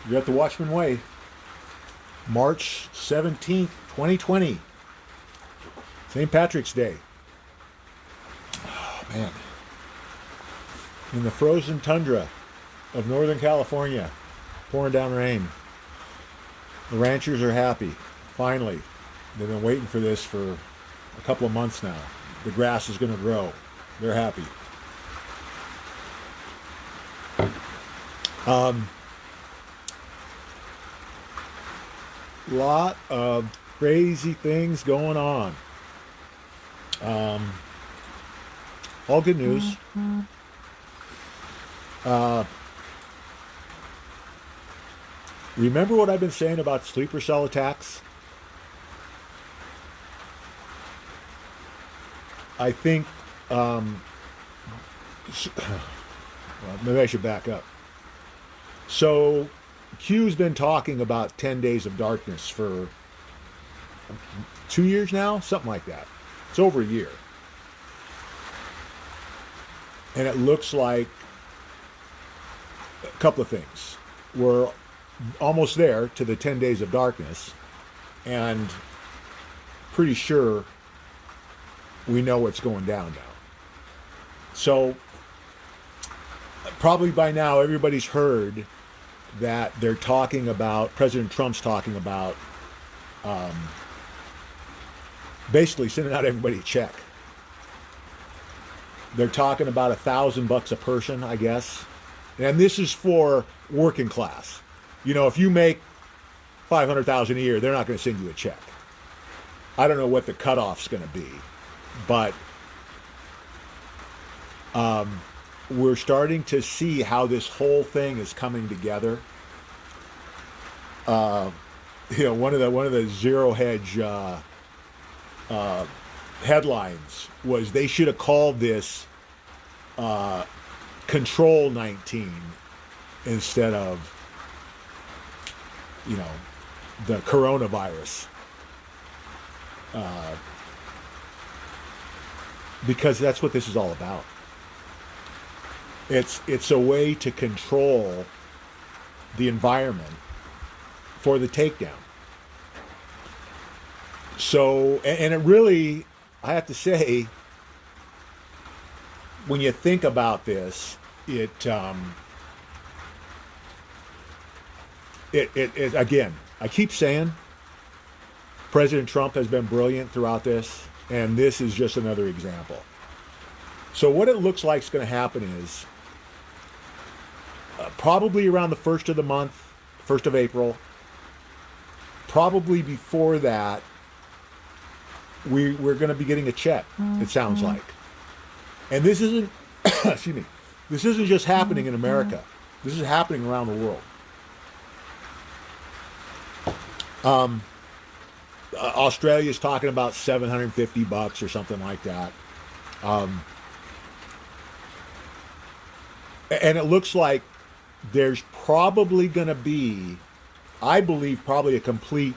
You're at the Watchmen Way, March 17th, 2020, St. Patrick's Day. Oh, man. In the frozen tundra of Northern California, pouring down rain. The ranchers are happy. Finally. They've been waiting for this for a couple of months now. The grass is going to grow. They're happy. Lot of crazy things going on. All good news. Remember what I've been saying about sleeper cell attacks? I think, well, maybe I should back up. So, Q's been talking about 10 days of darkness for 2 years now, something like that. It's over a year. And it looks like a couple of things. We're almost there to the 10 days of darkness, and pretty sure we know what's going down now. So, probably by now everybody's heard that they're talking about, President Trump's talking about basically sending out everybody a check. They're talking about $1,000 a person, I guess. And this is for working class. You know, if you make $500,000 a year, they're not going to send you a check. I don't know what the cutoff's going to be, but we're starting to see how this whole thing is coming together. You know, one of the Zero Hedge headlines was they should have called this Control 19 instead of, you know, the coronavirus. Because that's what this is all about. It's a way to control the environment for the takedown. So, and it really, I have to say, when you think about this, it again, I keep saying President Trump has been brilliant throughout this, and this is just another example. So what it looks like is going to happen is probably around the 1st of the month, 1st of April, probably before that, we're going to be getting a check, it sounds like. And this isn't, excuse me, this isn't just happening in America. This is happening around the world. Australia's talking about $750 or something like that. And it looks like there's probably going to be, I believe, probably a complete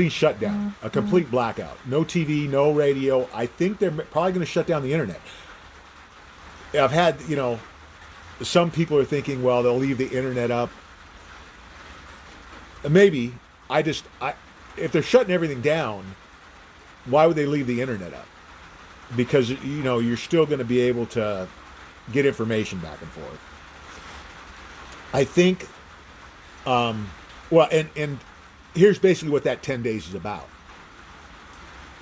shutdown, a complete blackout. No TV, no radio. I think they're probably going to shut down the internet. I've had, you know, some people are thinking, well, they'll leave the internet up. Maybe. If they're shutting everything down, why would they leave the internet up? Because, you know, you're still going to be able to get information back and forth. I think, well, and here's basically what that 10 days is about.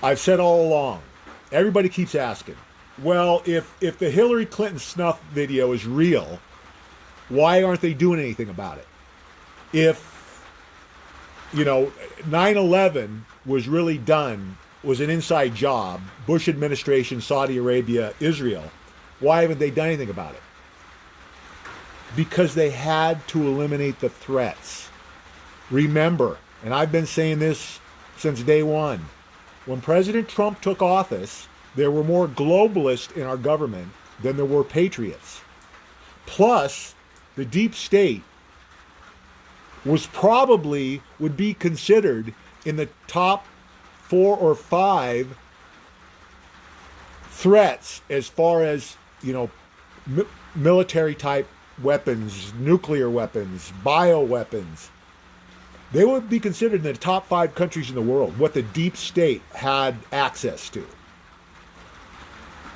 I've said all along, everybody keeps asking, well, if the Hillary Clinton snuff video is real, why aren't they doing anything about it? If, you know, 9/11 was really done, was an inside job, Bush administration, Saudi Arabia, Israel, why haven't they done anything about it? Because they had to eliminate the threats. Remember, and I've been saying this since day one, when President Trump took office, there were more globalists in our government than there were patriots. Plus, the deep state would be considered in the top 4 or 5 threats as far as, you know, military type weapons, nuclear weapons, bioweapons. They would be considered in the top 5 countries in the world, what the deep state had access to.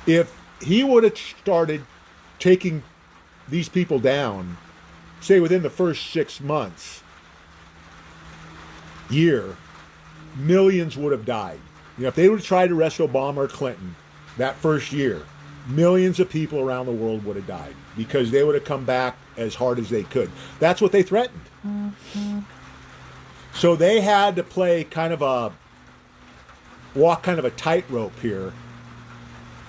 If he would have started taking these people down, say within the first 6 months, year, millions would have died. If they would have tried to arrest Obama or Clinton that first year, millions of people around the world would have died because they would have come back as hard as they could. That's what they threatened. Mm-hmm. So they had to walk kind of a tightrope here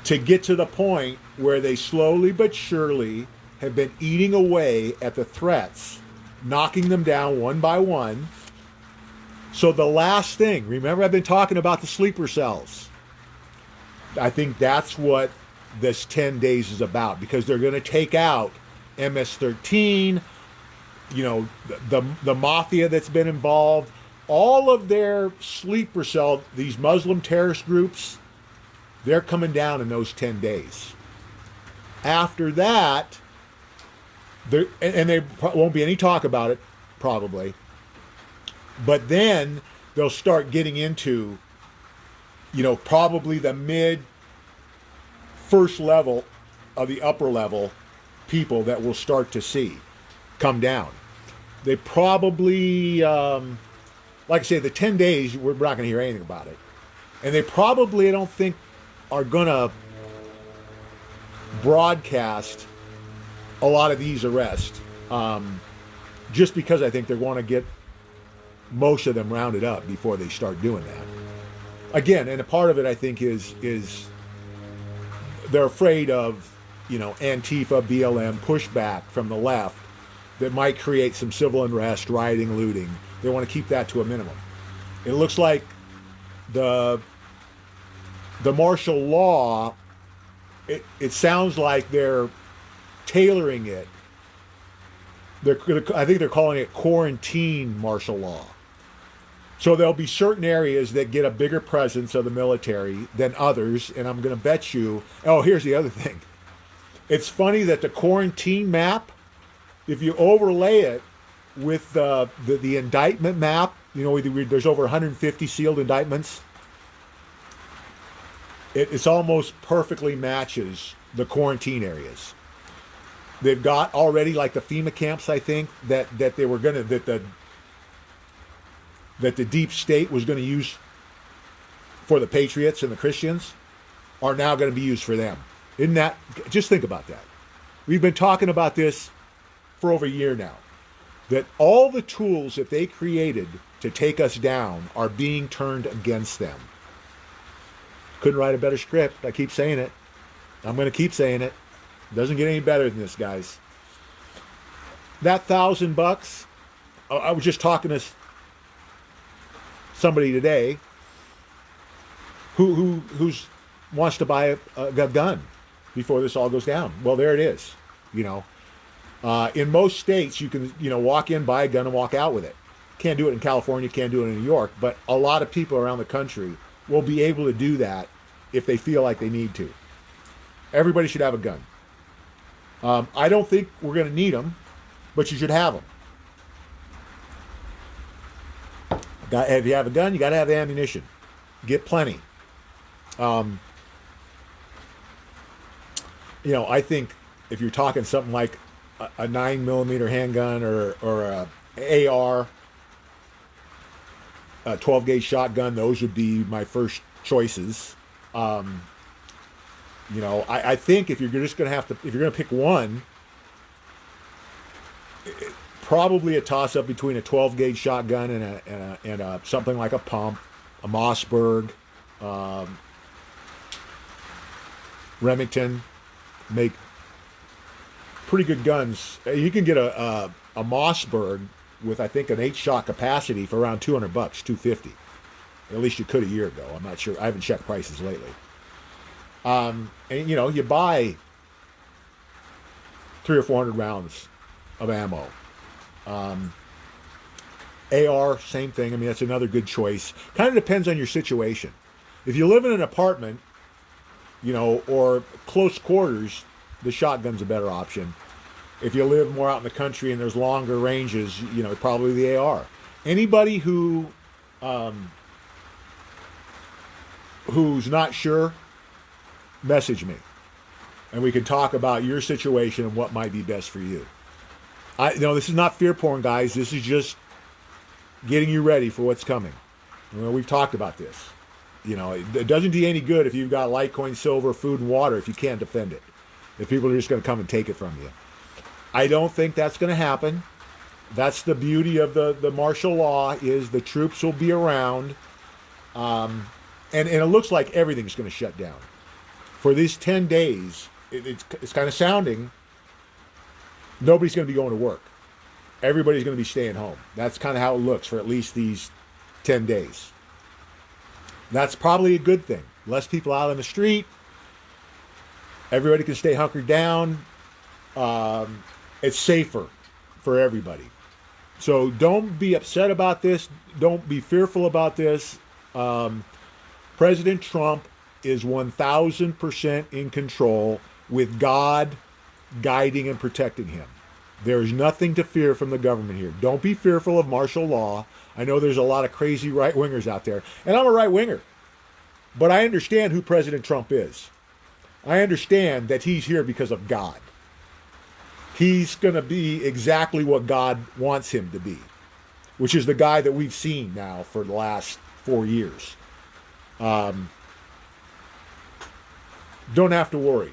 to get to the point where they slowly but surely have been eating away at the threats, knocking them down one by one. So the last thing, remember I've been talking about the sleeper cells. I think that's what this 10 days is about, because they're going to take out MS-13, the mafia that's been involved, all of their sleeper cell, these Muslim terrorist groups, they're coming down in those 10 days. After that, there won't be any talk about it, probably. But then they'll start getting into, probably the first level of the upper level people that we'll start to see come down. They probably, like I say, the 10 days, we're not going to hear anything about it. And they probably, I don't think, are going to broadcast a lot of these arrests, just because I think they're going to get most of them rounded up before they start doing that. Again, and a part of it, I think, is they're afraid of, Antifa, BLM pushback from the left that might create some civil unrest, rioting, looting. They want to keep that to a minimum. It looks like the martial law, it sounds like they're tailoring it. I think they're calling it quarantine martial law. So there'll be certain areas that get a bigger presence of the military than others, and I'm going to bet you... Oh, here's the other thing. It's funny that the quarantine map, if you overlay it with the indictment map, there's over 150 sealed indictments, it's almost perfectly matches the quarantine areas. They've got already, like the FEMA camps, I think, that they were going to... that the deep state was going to use for the patriots and the Christians are now going to be used for them. Isn't that, just think about that. We've been talking about this for over a year now, that all the tools that they created to take us down are being turned against them. Couldn't write a better script. I keep saying it. I'm going to keep saying it. It doesn't get any better than this, guys. That $1,000, I was just talking to somebody today who wants to buy a gun before this all goes down. Well, there it is. In most states, you can walk in, buy a gun, and walk out with it. Can't do it in California, can't do it in New York, but a lot of people around the country will be able to do that if they feel like they need to. Everybody should have a gun. I don't think we're going to need them, but you should have them. If you have a gun, you got to have the ammunition. Get plenty. I think if you're talking something like a 9mm handgun or a AR, a 12-gauge shotgun, those would be my first choices. I think if you're just going to if you're going to pick one, probably a toss-up between a 12-gauge shotgun and a something like a pump, a Mossberg, Remington. Make pretty good guns. You can get a Mossberg with, I think, an 8-shot capacity for around $200, $250. At least you could a year ago. I'm not sure. I haven't checked prices lately. And you buy 300 or 400 rounds of ammo. AR, same thing. I mean, that's another good choice. Kind of depends on your situation. If you live in an apartment, or close quarters, the shotgun's a better option. If you live more out in the country and there's longer ranges, probably the AR. Anybody who's not sure, message me, and we can talk about your situation and what might be best for you. This is not fear porn, guys. This is just getting you ready for what's coming. We've talked about this. It doesn't do you any good if you've got Litecoin, silver, food, and water if you can't defend it. If people are just going to come and take it from you. I don't think that's going to happen. That's the beauty of the martial law, is the troops will be around. And it looks like everything's going to shut down. For these 10 days, it's kind of sounding, nobody's going to be going to work. Everybody's going to be staying home. That's kind of how it looks for at least these 10 days. That's probably a good thing. Less people out on the street. Everybody can stay hunkered down. It's safer for everybody. So don't be upset about this. Don't be fearful about this. President Trump is 1,000% in control, with God guiding and protecting him. There is nothing to fear from the government here. Don't be fearful of martial law. I know there's a lot of crazy right-wingers out there, and I'm a right-winger. But I understand who President Trump is. I understand that he's here because of God. He's going to be exactly what God wants him to be, which is the guy that we've seen now for the last 4 years. Don't have to worry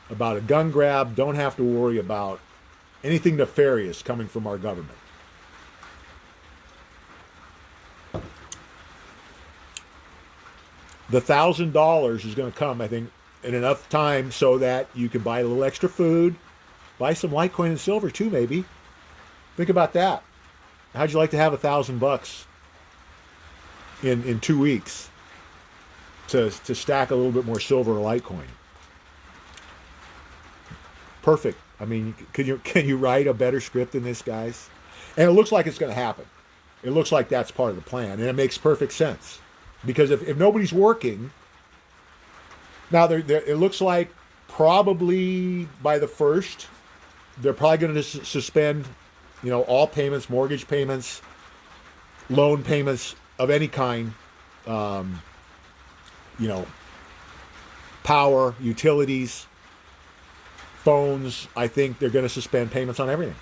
about a gun grab. Don't have to worry about anything nefarious coming from our government. The $1,000 is going to come, I think, in enough time so that you can buy a little extra food, buy some Litecoin and silver too, maybe. Think about that. How'd you like to have $1,000 in 2 weeks to stack a little bit more silver or Litecoin? Perfect. I mean, can you write a better script than this, guys? And it looks like it's going to happen. It looks like that's part of the plan, and it makes perfect sense. Because if nobody's working, now it looks like probably by the 1st, they're probably going to suspend, all payments, mortgage payments, loan payments of any kind, power, utilities, phones. I think they're going to suspend payments on everything.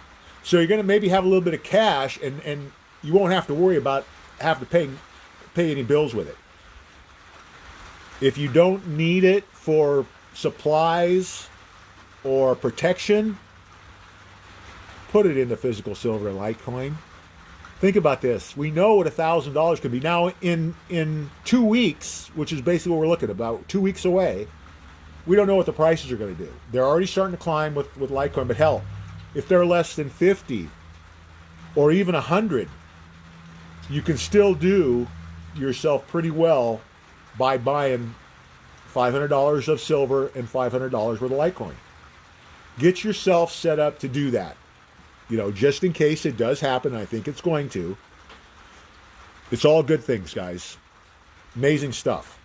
So you're going to maybe have a little bit of cash, and you won't have to worry about having to pay any bills with it. If you don't need it for supplies or protection, put it into physical silver and Litecoin. Think about this. We know what $1,000 could be. Now, in 2 weeks, which is basically what we're looking at, about 2 weeks away, we don't know what the prices are going to do. They're already starting to climb with Litecoin, but hell, if they're less than 50 or even 100, you can still do yourself pretty well by buying $500 of silver and $500 worth of Litecoin. Get yourself set up to do that. Just in case it does happen. I think it's going to. It's all good things, guys. Amazing stuff.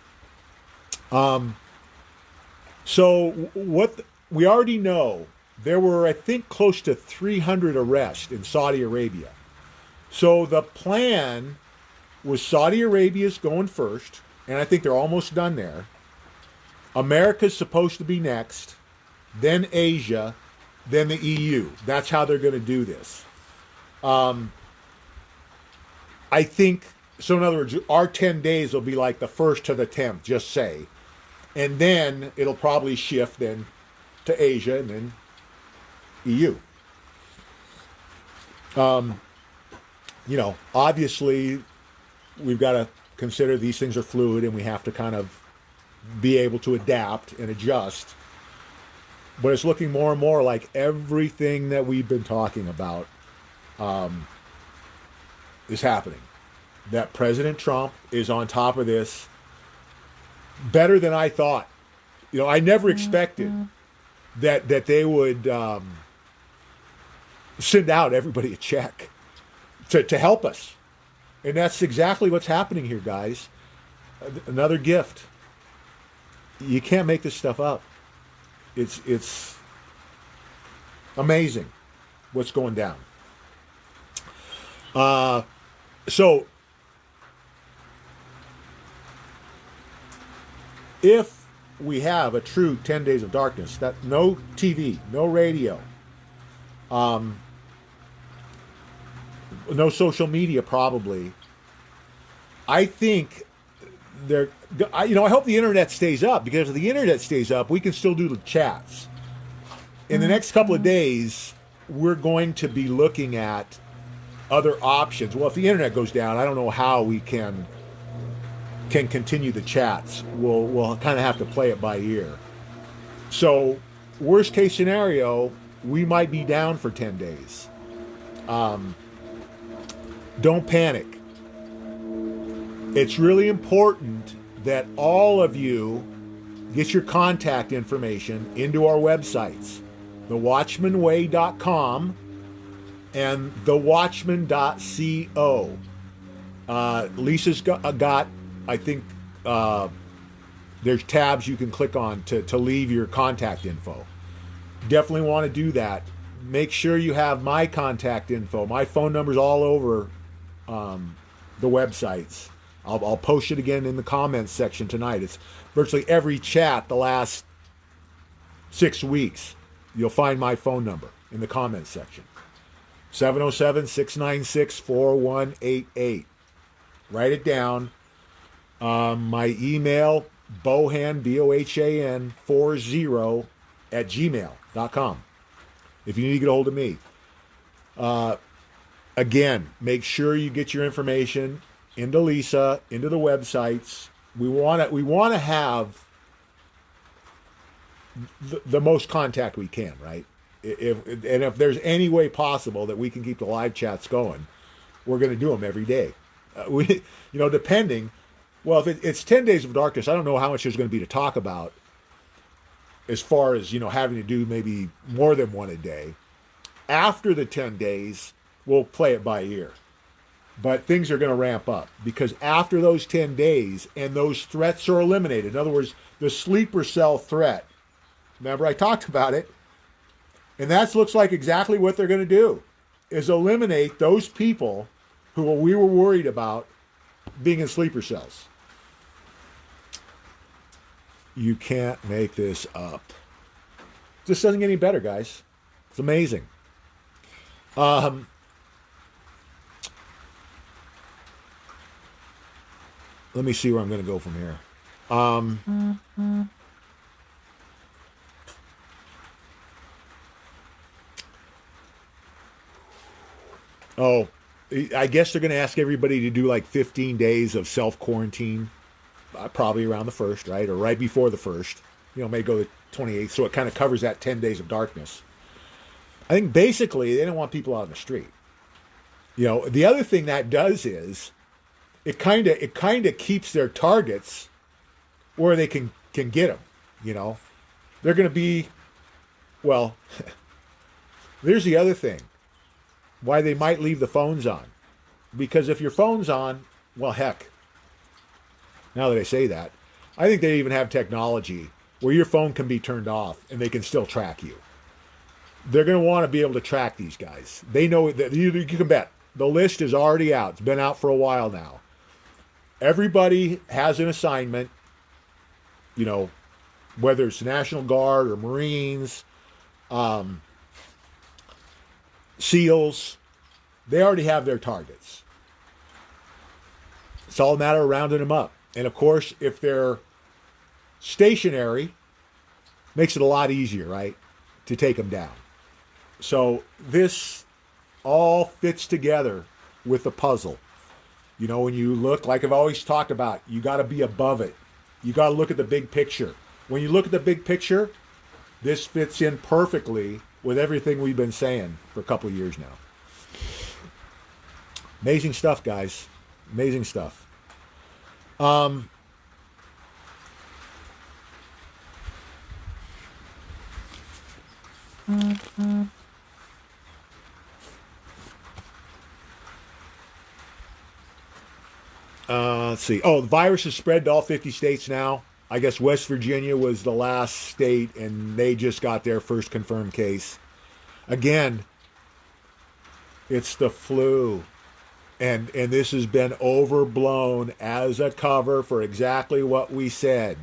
So what we already know, there were, I think, close to 300 arrests in Saudi Arabia. So the plan was Saudi Arabia's going first, and I think they're almost done there. America's supposed to be next, then Asia, then the EU. That's how they're going to do this. I think, so in other words, our 10 days will be like the 1st to the 10th, just say. And then it'll probably shift then to Asia and then EU. Obviously, we've got to consider these things are fluid and we have to kind of be able to adapt and adjust. But it's looking more and more like everything that we've been talking about is happening. That President Trump is on top of this better than I thought. I never expected that they would send out everybody a check to help us. And that's exactly what's happening here, guys. Another gift. You can't make this stuff up. It's Amazing what's going down. So if we have a true 10 days of darkness, that no TV, no radio, um, no social media probably, I think there, I hope the internet stays up, because if the internet stays up, we can still do the chats. In the next couple of days, we're going to be looking at other options. Well, if the internet goes down, I don't know how we can continue the chats. We'll kind of have to play it by ear. So, worst case scenario, we might be down for 10 days. Don't panic. It's really important that all of you get your contact information into our websites, thewatchmanway.com and thewatchman.co. Lisa's got, I think, there's tabs you can click on to leave your contact info. Definitely want to do that. Make sure you have my contact info. My phone number's all over the websites. I'll post it again in the comments section tonight. It's virtually every chat the last 6 weeks. You'll find my phone number in the comments section. 707-696-4188. Write it down. My email, bohan, BOHAN 40 at gmail.com. If you need to get a hold of me. Again, make sure you get your information into Lisa, into the websites. We want to have the most contact we can, right? If there's any way possible that we can keep the live chats going, we're going to do them every day. Depending. Well, if it's 10 days of darkness, I don't know how much there's going to be to talk about as far as, having to do maybe more than one a day. After the 10 days, we'll play it by ear. But things are going to ramp up, because after those 10 days and those threats are eliminated, in other words, the sleeper cell threat, remember I talked about it, and that looks like exactly what they're going to do, is eliminate those people who we were worried about being in sleeper cells. You can't make this up. This doesn't get any better, guys. It's amazing. Let me see where I'm going to go from here. Oh, I guess they're going to ask everybody to do like 15 days of self-quarantine, probably around the 1st, right? Or right before the 1st. May go the 28th, so it kind of covers that 10 days of darkness. I think basically they don't want people out in the street. The other thing that does is it kind of keeps their targets where they can get them. They're going to be, well, there's the other thing. Why they might leave the phones on. Because if your phone's on, well, heck, now that I say that, I think they even have technology where your phone can be turned off and they can still track you. They're going to want to be able to track these guys. They know that you can bet. The list is already out. It's been out for a while now. Everybody has an assignment, whether it's National Guard or Marines, SEALs, they already have their targets. It's all a matter of rounding them up. And of course, if they're stationary, makes it a lot easier, right, to take them down. So this all fits together with the puzzle. When you look, like I've always talked about, you got to be above it. You got to look at the big picture. When you look at the big picture, this fits in perfectly with everything we've been saying for a couple of years now. Amazing stuff, guys. Amazing stuff. Let's see. Oh, the virus has spread to all 50 states now. I guess West Virginia was the last state, and they just got their first confirmed case. Again, it's the flu. And this has been overblown as a cover for exactly what we said.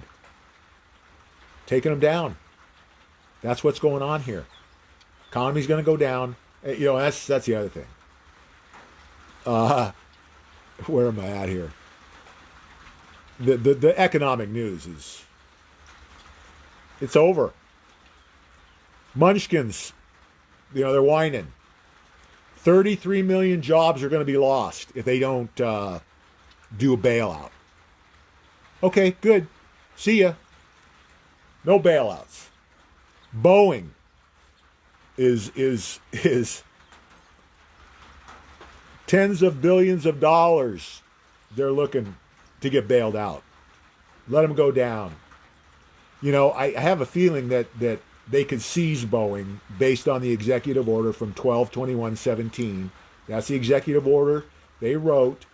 Taking them down. That's what's going on here. Economy's going to go down. That's the other thing. Where am I at here? The economic news it's over. Munchkins, they're whining. 33 million jobs are going to be lost if they don't do a bailout. Okay, good. See ya. No bailouts. Boeing is tens of billions of dollars they're looking to get bailed out. Let them go down. I have a feeling that they could seize Boeing based on the executive order from 12/21/17. That's the executive order they wrote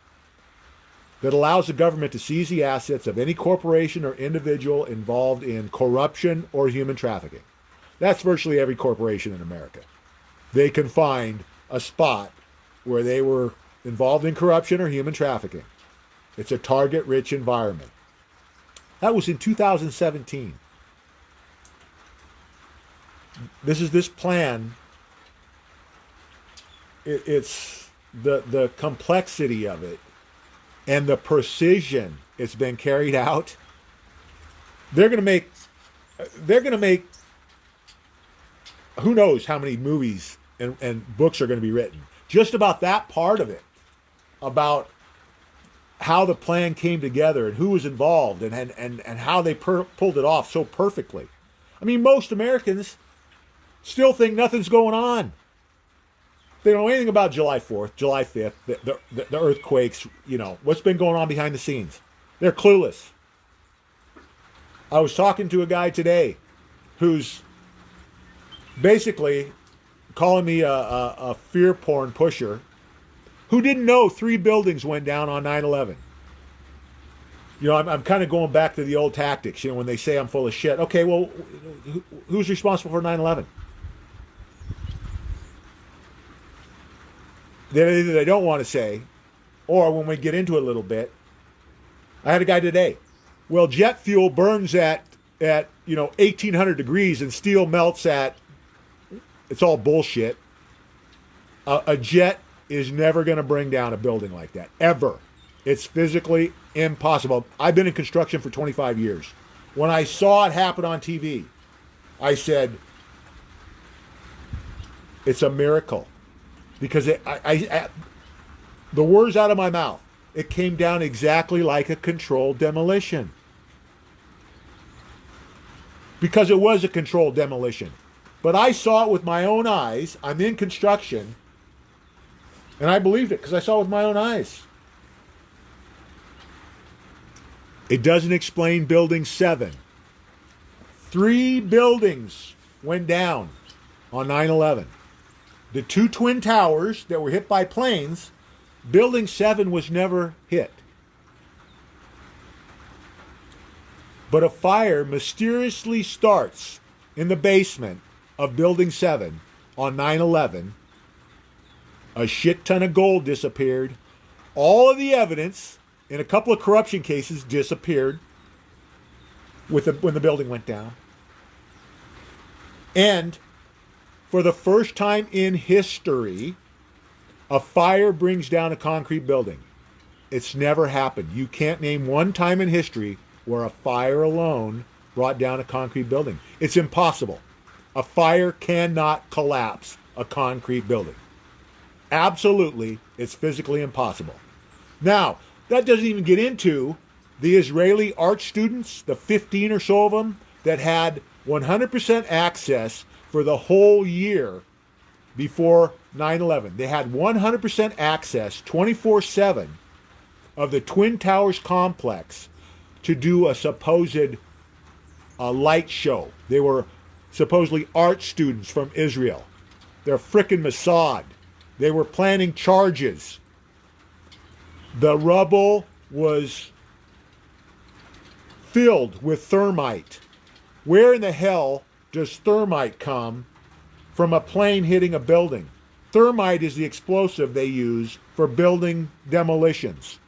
that allows the government to seize the assets of any corporation or individual involved in corruption or human trafficking. That's virtually every corporation in America. They can find a spot where they were involved in corruption or human trafficking. It's a target-rich environment. That was in 2017. This plan. It's the complexity of it and the precision it's been carried out. They're going to make who knows how many movies and books are going to be written just about that part of it, about how the plan came together and who was involved and how they pulled it off so perfectly. I mean, most Americans still think nothing's going on. They don't know anything about July 4th, July 5th, the earthquakes, what's been going on behind the scenes. They're clueless. I was talking to a guy today who's basically calling me a fear porn pusher who didn't know 3 buildings went down on 9/11. I'm kind of going back to the old tactics, when they say I'm full of shit. Okay, well, who's responsible for 9/11? Either they don't want to say, or when we get into it a little bit, I had a guy today. Well, jet fuel burns at 1,800 degrees and steel melts at. It's all bullshit. A jet is never going to bring down a building like that, ever. It's physically impossible. I've been in construction for 25 years. When I saw it happen on TV, I said, it's a miracle. Because the words out of my mouth, it came down exactly like a controlled demolition. Because it was a controlled demolition. But I saw it with my own eyes. I'm in construction. And I believed it because I saw it with my own eyes. It doesn't explain Building 7. 3 buildings went down on 9/11. The 2 twin towers that were hit by planes, Building 7 was never hit. But a fire mysteriously starts in the basement of Building 7 on 9/11. A shit ton of gold disappeared. All of the evidence in a couple of corruption cases disappeared when the building went down. And for the first time in history, a fire brings down a concrete building. It's never happened. You can't name one time in history where a fire alone brought down a concrete building. It's impossible. A fire cannot collapse a concrete building. Absolutely, it's physically impossible. Now, that doesn't even get into the Israeli art students, the 15 or so of them, that had 100% access for the whole year before 9/11. They had 100% access 24/7 of the Twin Towers complex to do a supposed light show. They were supposedly art students from Israel. They're frickin' Mossad. They were planning charges. The rubble was filled with thermite. Where in the hell does thermite come from a plane hitting a building. Thermite is the explosive they use for building demolitions.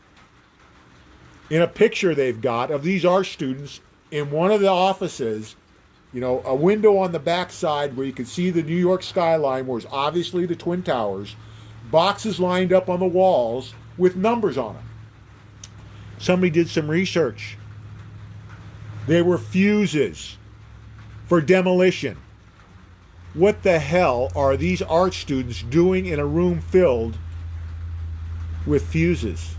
In a picture they've got of these art students in one of the offices, you know, a window on the back side where you can see the New York skyline, where it's obviously the Twin Towers, boxes lined up on the walls with numbers on them. Somebody did some research. They were fuses for demolition. What the hell are these art students doing in a room filled with fuses?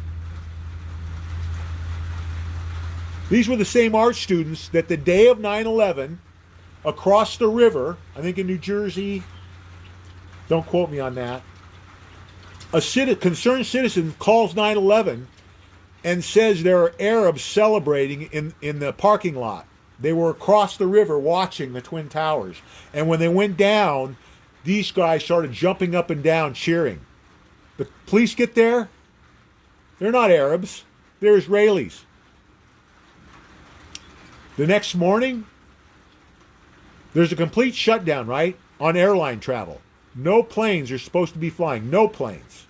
These were the same art students that the day of 9/11, across the river, I think in New Jersey, don't quote me on that, a concerned citizen calls 9/11 and says there are Arabs celebrating in the parking lot. They were across the river watching the Twin Towers. And when they went down, these guys started jumping up and down cheering. The police get there. They're not Arabs. They're Israelis. The next morning, there's a complete shutdown, right, on airline travel. No planes are supposed to be flying. No planes.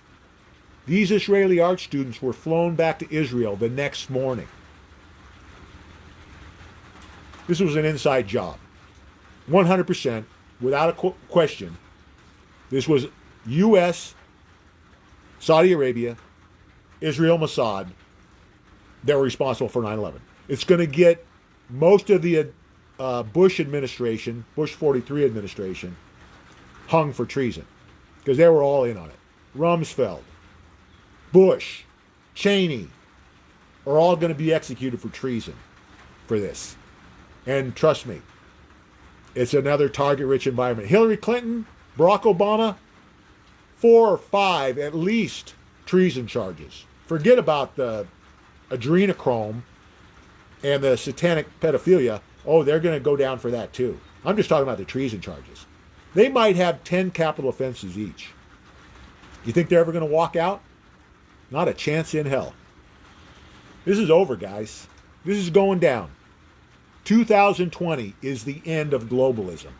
These Israeli art students were flown back to Israel the next morning. This was an inside job. 100%, without a question. This was U.S., Saudi Arabia, Israel, Mossad that were responsible for 9/11. It's going to get most of the Bush administration, Bush 43 administration, hung for treason because they were all in on it. Rumsfeld, Bush, Cheney are all going to be executed for treason for this. And trust me, it's another target-rich environment. Hillary Clinton, Barack Obama, 4 or 5 at least treason charges. Forget about the adrenochrome and the satanic pedophilia. Oh, they're going to go down for that too. I'm just talking about the treason charges. They might have 10 capital offenses each. You think they're ever going to walk out? Not a chance in hell. This is over, guys. This is going down. 2020 is the end of globalism.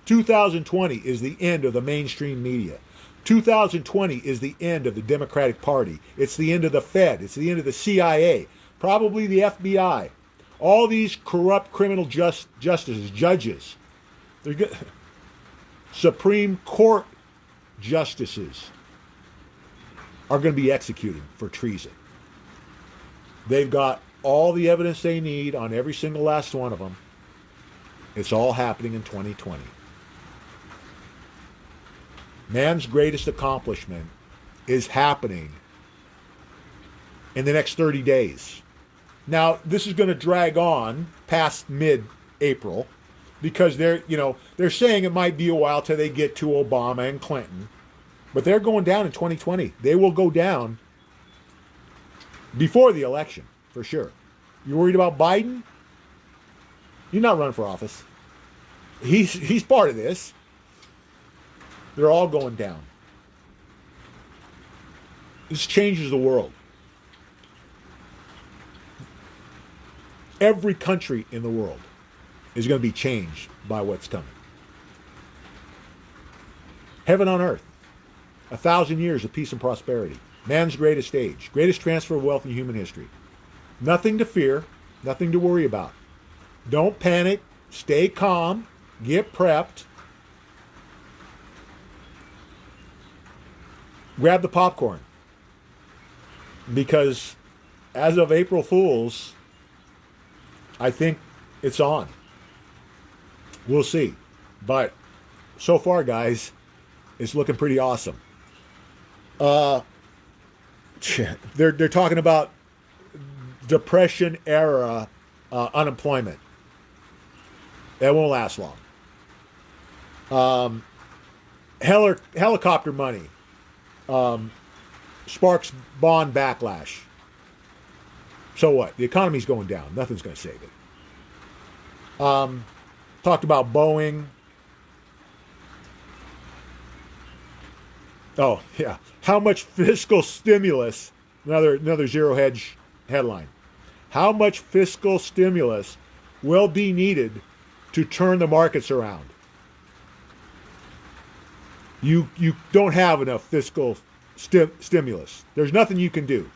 2020 is the end of the mainstream media. 2020 is the end of the Democratic Party. It's the end of the Fed. It's the end of the CIA. Probably the FBI. All these corrupt criminal justices, judges, they're good. Supreme Court justices are going to be executed for treason. They've got all the evidence they need on every single last one of them. It's all happening in 2020. Man's greatest accomplishment is happening in the next 30 days. Now, this is going to drag on past mid-April because they're saying it might be a while till they get to Obama and Clinton. But they're going down in 2020. They will go down before the election, for sure. You worried about Biden? You're not running for office. He's part of this. They're all going down. This changes the world. Every country in the world is going to be changed by what's coming. Heaven on earth. 1,000 years of peace and prosperity. Man's greatest age. Greatest transfer of wealth in human history. Nothing to fear. Nothing to worry about. Don't panic. Stay calm. Get prepped. Grab the popcorn. Because as of April Fool's, I think it's on. We'll see. But so far, guys, it's looking pretty awesome. They're talking about Depression era unemployment. That won't last long. Helicopter money sparks bond backlash. So what? The economy's going down. Nothing's going to save it. Talked about Boeing. Oh, yeah. How much fiscal stimulus, another zero hedge headline. How much fiscal stimulus will be needed to turn the markets around? You don't have enough fiscal stimulus. There's nothing you can do.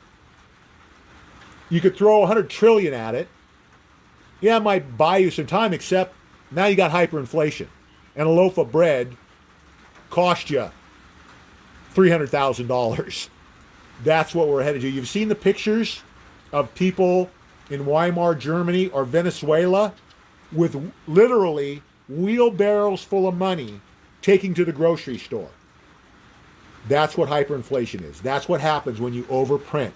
You could throw 100 trillion at it. Yeah, it might buy you some time, except now you got hyperinflation. And a loaf of bread cost you $300,000. That's what we're headed to. You've seen the pictures of people in Weimar, Germany, or Venezuela with literally wheelbarrows full of money taking to the grocery store. That's what hyperinflation is. That's what happens when you overprint.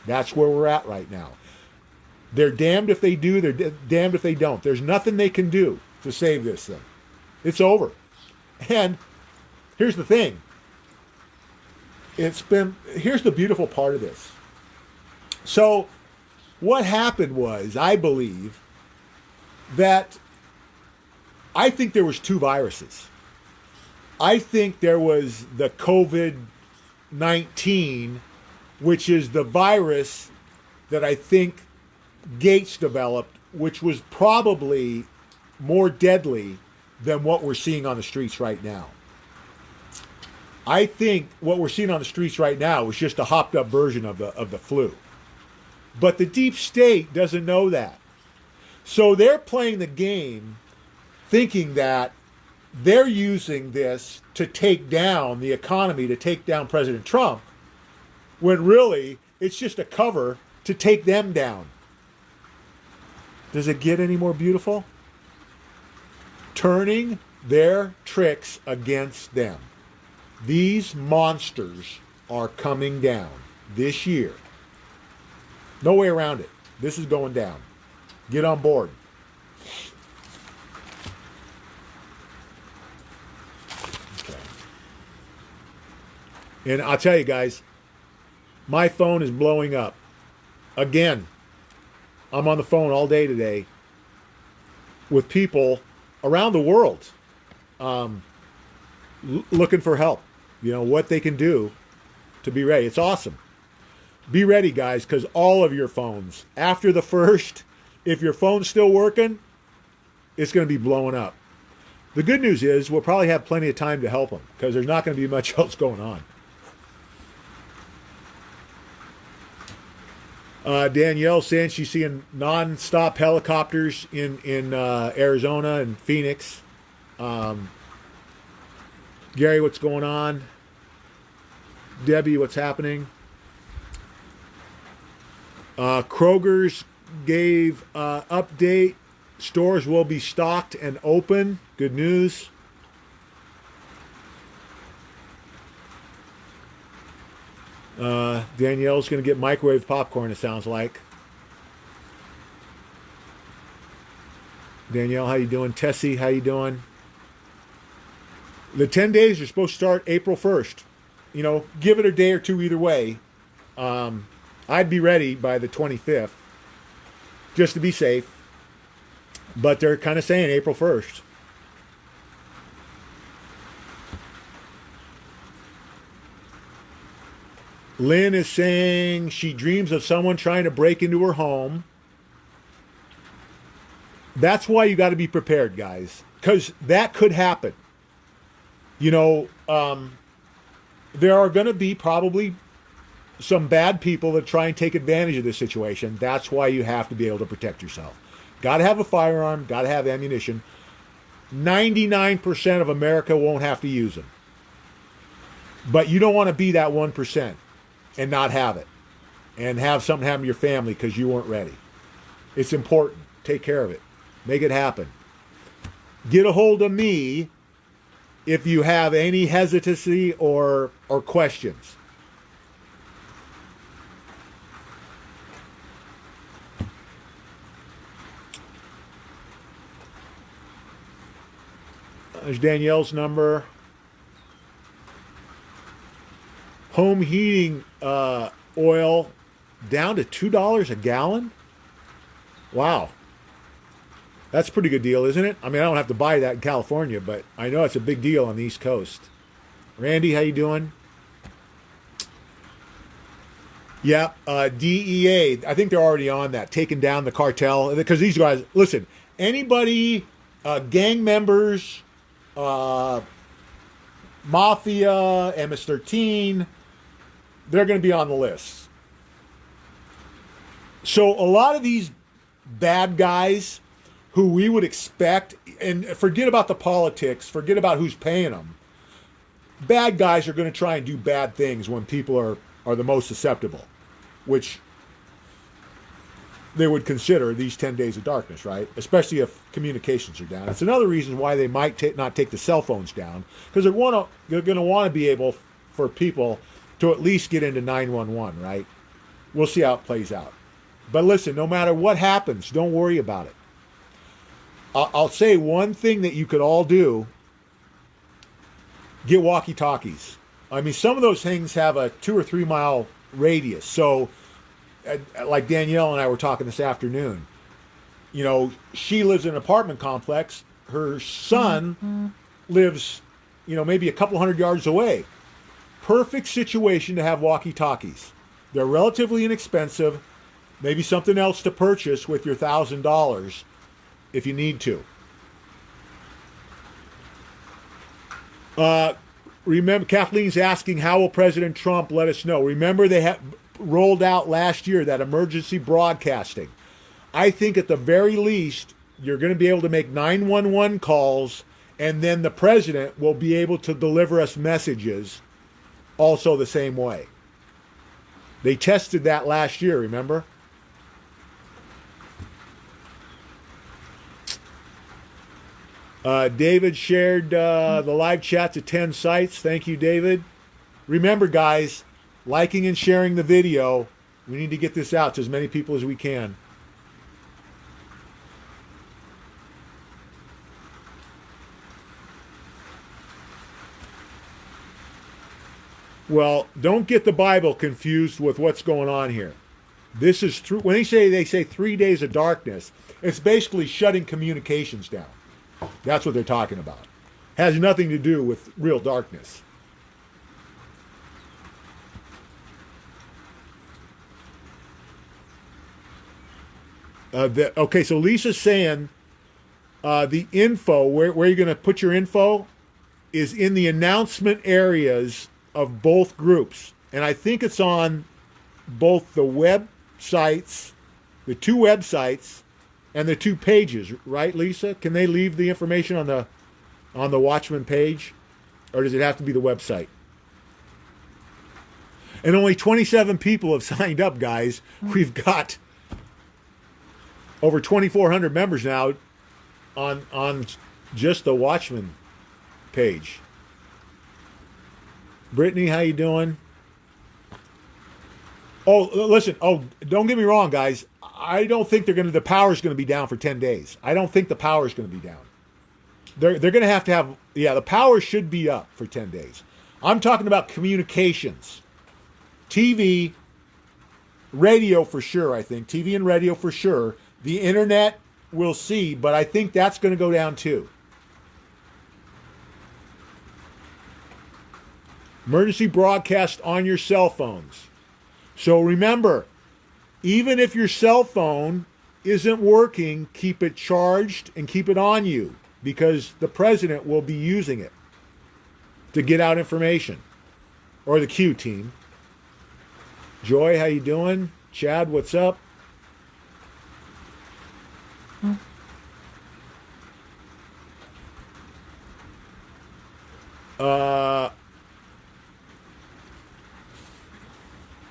That's where we're at right now. They're damned if they do, they're damned if they don't. There's nothing they can do to save this thing. It's over. And here's the thing. Here's the beautiful part of this. So what happened was, I believe, that I think there was two viruses. I think there was the COVID-19, which is the virus that I think Gates developed, which was probably more deadly than what we're seeing on the streets right now. I think what we're seeing on the streets right now is just a hopped up version of the flu. But the deep state doesn't know that. So they're playing the game thinking that they're using this to take down the economy, to take down President Trump, when really it's just a cover to take them down. Does it get any more beautiful? Turning their tricks against them. These monsters are coming down this year. No way around it. This is going down. Get on board. Okay. And I'll tell you guys, my phone is blowing up. Again, I'm on the phone all day today with people around the world looking for help. You know, what they can do to be ready. It's awesome. Be ready, guys, because all of your phones, after the first, if your phone's still working, it's going to be blowing up. The good news is we'll probably have plenty of time to help them because there's not going to be much else going on. Danielle saying she's seeing non-stop helicopters in Arizona and Phoenix. Gary, what's going on? Debbie, what's happening? Kroger's gave update. Stores will be stocked and open. Good news. Danielle's going to get microwave popcorn, it sounds like. Danielle, how you doing? Tessie, how you doing? The 10 days are supposed to start April 1st. You know, give it a day or two either way. I'd be ready by the 25th, just to be safe. But they're kind of saying April 1st. Lynn is saying she dreams of someone trying to break into her home. That's why you got to be prepared, guys, because that could happen. You know, there are going to be probably some bad people that try and take advantage of this situation. That's why you have to be able to protect yourself. Got to have a firearm, got to have ammunition. 99% of America won't have to use them. But you don't want to be that 1% and not have it. And have something happen to your family because you weren't ready. It's important. Take care of it. Make it happen. Get a hold of me if you have any hesitancy or questions. There's Danielle's number. Home heating oil down to $2 a gallon? Wow. That's a pretty good deal, isn't it? I mean, I don't have to buy that in California, but I know it's a big deal on the East Coast. Randy, how you doing? Yeah, DEA, I think they're already on that, taking down the cartel. Because these guys, listen, anybody, gang members, Mafia, MS-13, they're going to be on the list. So a lot of these bad guys who we would expect, and forget about the politics, forget about who's paying them. Bad guys are going to try and do bad things when people are the most susceptible, which they would consider these 10 days of darkness, right? Especially if communications are down. It's another reason why they might not take the cell phones down, because they're going to want to be able for people to at least get into 911, right? We'll see how it plays out. But listen, no matter what happens, don't worry about it. I'll say one thing that you could all do: get walkie-talkies. I mean, some of those things have a 2 or 3 mile radius. So, like Danielle and I were talking this afternoon, you know, she lives in an apartment complex. Her son lives, you know, maybe a couple hundred yards away. Perfect situation to have walkie-talkies. They're relatively inexpensive. Maybe something else to purchase with your $1,000 if you need to. Remember, Kathleen's asking, how will President Trump let us know? Remember, they rolled out last year that emergency broadcasting. I think at the very least, you're going to be able to make 911 calls, and then the president will be able to deliver us messages also the same way. They tested that last year, remember? David shared the live chat to 10 sites. Thank you, David. Remember, guys, liking and sharing the video. We need to get this out to as many people as we can. Well, don't get the Bible confused with what's going on here. This is through, when they say 3 days of darkness, it's basically shutting communications down. That's what they're talking about. Has nothing to do with real darkness. Okay, so Lisa's saying the info, where you're going to put your info, is in the announcement areas of both groups. And I think it's on both the websites, the 2 websites, and the 2 pages, right, Lisa? Can they leave the information on the Watchmen page, or does it have to be the website? And only 27 people have signed up, guys. We've got over 2,400 members now on just the Watchmen page. Brittany, how you doing? Oh, listen. Oh, don't get me wrong, guys. I don't think the power's going to be down for 10 days. I don't think the power's going to be down. They're going to have, the power should be up for 10 days. I'm talking about communications. TV, radio for sure, I think. TV and radio for sure. The internet, we'll see, but I think that's going to go down too. Emergency broadcast on your cell phones. So remember, even if your cell phone isn't working, keep it charged and keep it on you, because the president will be using it to get out information. Or the Q team. Joy, how you doing? Chad, what's up?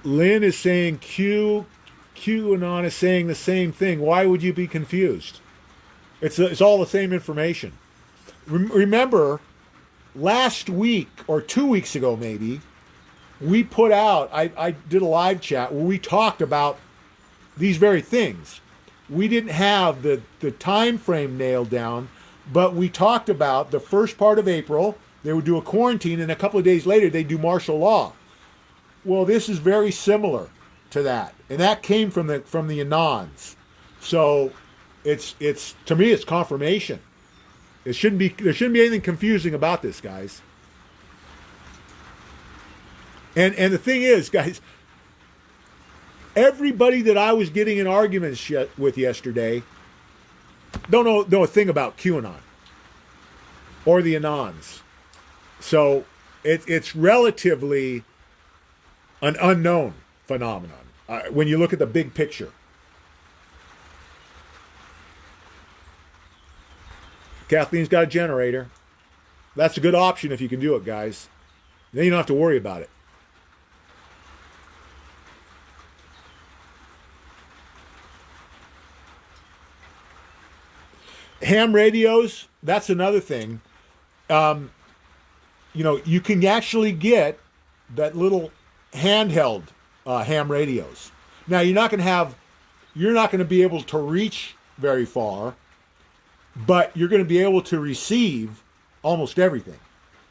Lynn is saying QAnon is saying the same thing. Why would you be confused? It's all the same information. Remember, last week or 2 weeks ago maybe, we put out, I did a live chat where we talked about these very things. We didn't have the time frame nailed down, but we talked about the first part of April, they would do a quarantine, and a couple of days later they'd do martial law. Well, this is very similar to that, and that came from the Anons. So it's to me it's confirmation. There shouldn't be anything confusing about this, guys. And the thing is, guys, everybody that I was getting in arguments with yesterday don't know a thing about QAnon or the Anons. So it's relatively an unknown phenomenon when you look at the big picture. Kathleen's got a generator. That's a good option if you can do it, guys. Then you don't have to worry about it. Ham radios, that's another thing. You can actually get that little handheld ham radios. Now you're not going to be able to reach very far, but you're going to be able to receive almost everything.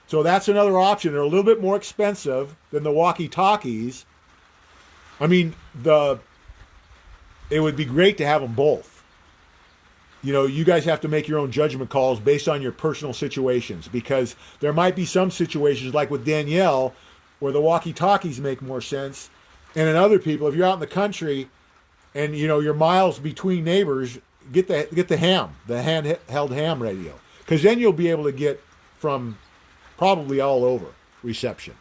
So that's another option. They're a little bit more expensive than the walkie-talkies. I mean, it would be great to have them both. You guys have to make your own judgment calls based on your personal situations, because there might be some situations like with Danielle where the walkie-talkies make more sense. And in other people, if you're out in the country and you're miles between neighbors, get the handheld ham radio, because then you'll be able to get from probably all over reception.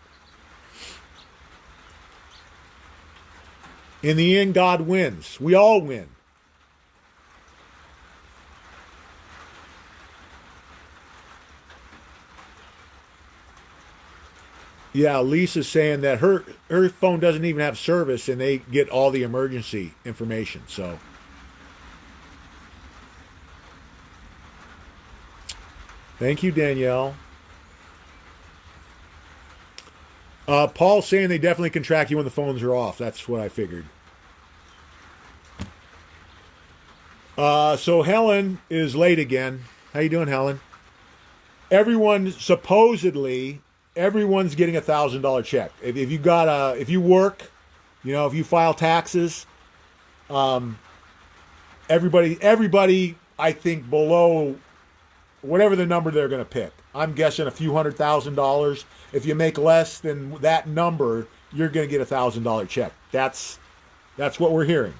In the end, God wins. We all win. Yeah, Lisa's saying that her phone doesn't even have service and they get all the emergency information. So, thank you, Danielle. Paul's saying they definitely can track you when the phones are off. That's what I figured. So Helen is late again. How you doing, Helen? Everyone's getting $1,000 check. If you work, if you file taxes, everybody, I think below whatever the number they're going to pick. I'm guessing a few $100,000. If you make less than that number, you're going to get $1,000 check. That's what we're hearing.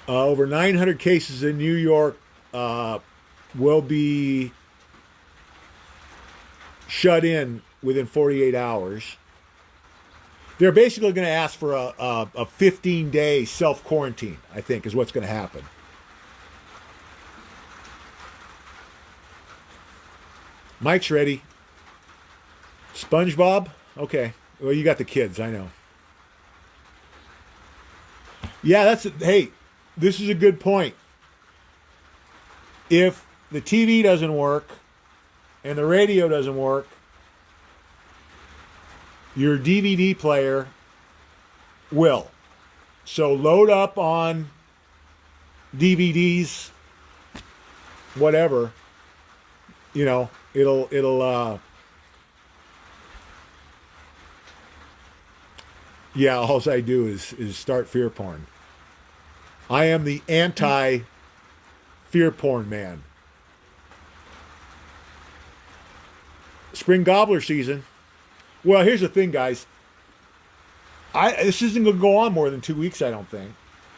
Over 900 cases in New York will be shut in within 48 hours. They're basically going to ask for a 15-day self-quarantine, I think, is what's going to happen. Mike's ready. SpongeBob? Okay. Well, you got the kids, I know. Yeah, hey, this is a good point. If the TV doesn't work and the radio doesn't work, your DVD player will. So load up on DVDs, whatever. It'll yeah, all I do is start fear porn. I am the anti-fear porn man. Spring gobbler season. Well, here's the thing, guys. This isn't going to go on more than 2 weeks, I don't think.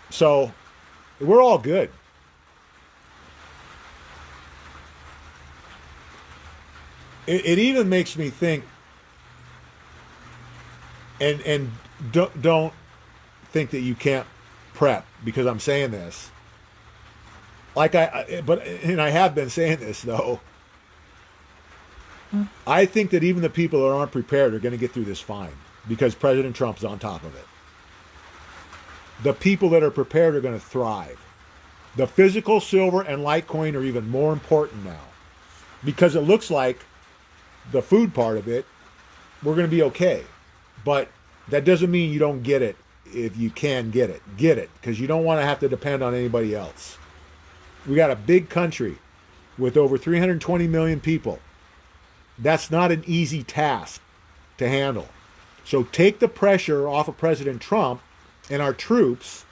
So, we're all good. It even makes me think, and don't think that you can't prep because I'm saying this. And I have been saying this though. I think that even the people that aren't prepared are going to get through this fine because President Trump's on top of it. The people that are prepared are going to thrive. The physical silver and Litecoin are even more important now because it looks like the food part of it, we're going to be okay. But that doesn't mean you don't get it if you can get it. Get it, because you don't want to have to depend on anybody else. We got a big country with over 320 million people. That's not an easy task to handle. So take the pressure off of President Trump and our troops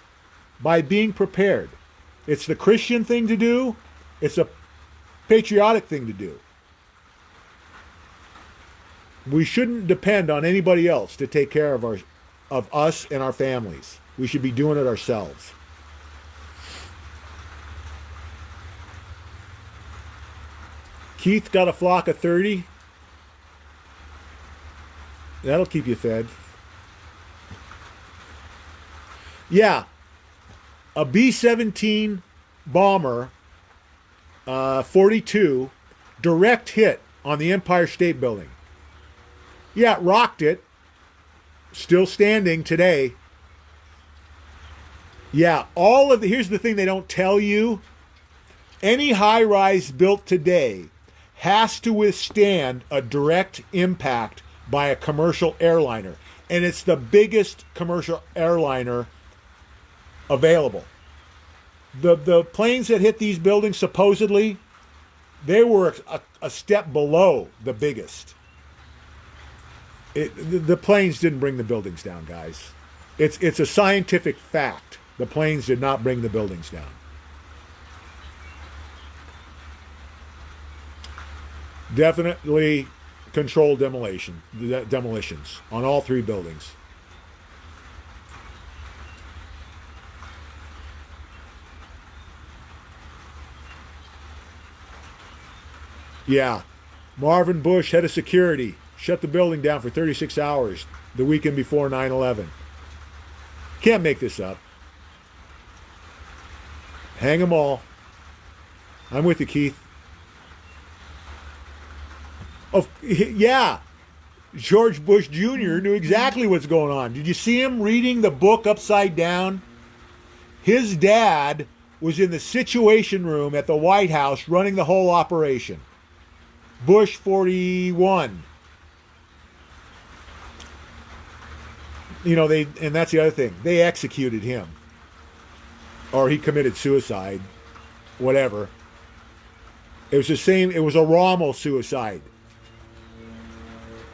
by being prepared. It's the Christian thing to do. It's a patriotic thing to do. We shouldn't depend on anybody else to take care of us and our families. We should be doing it ourselves. Keith got a flock of 30. That'll keep you fed. Yeah, a B-17 bomber, 42, direct hit on the Empire State Building. Yeah, it rocked it. Still standing today. Yeah, here's the thing they don't tell you. Any high-rise built today has to withstand a direct impact by a commercial airliner. And it's the biggest commercial airliner available. The planes that hit these buildings, supposedly, they were a step below the biggest. The planes didn't bring the buildings down, guys. It's a scientific fact. The planes did not bring the buildings down. Definitely controlled demolitions on all three buildings. Yeah. Marvin Bush, head of security, shut the building down for 36 hours the weekend before 9/11. Can't make this up. Hang them all. I'm with you, Keith. Oh, yeah. George Bush Jr. knew exactly what's going on. Did you see him reading the book upside down? His dad was in the Situation Room at the White House running the whole operation. Bush 41. You know, and that's the other thing. They executed him. Or he committed suicide. Whatever. It was the same. It was a Rommel suicide.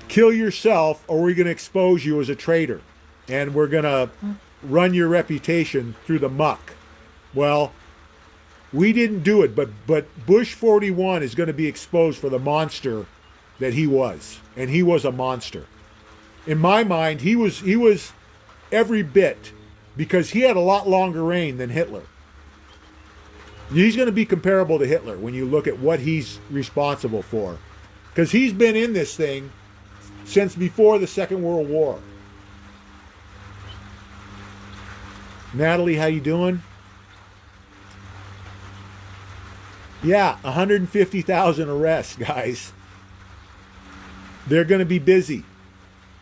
Kill yourself, or we're going to expose you as a traitor. And we're going to run your reputation through the muck. Well, we didn't do it, but Bush 41 is going to be exposed for the monster that he was. And he was a monster. In my mind, he was every bit, because he had a lot longer reign than Hitler. He's going to be comparable to Hitler when you look at what he's responsible for. Because he's been in this thing since before the Second World War. Natalie, how you doing? Yeah, 150,000 arrests, guys. They're going to be busy.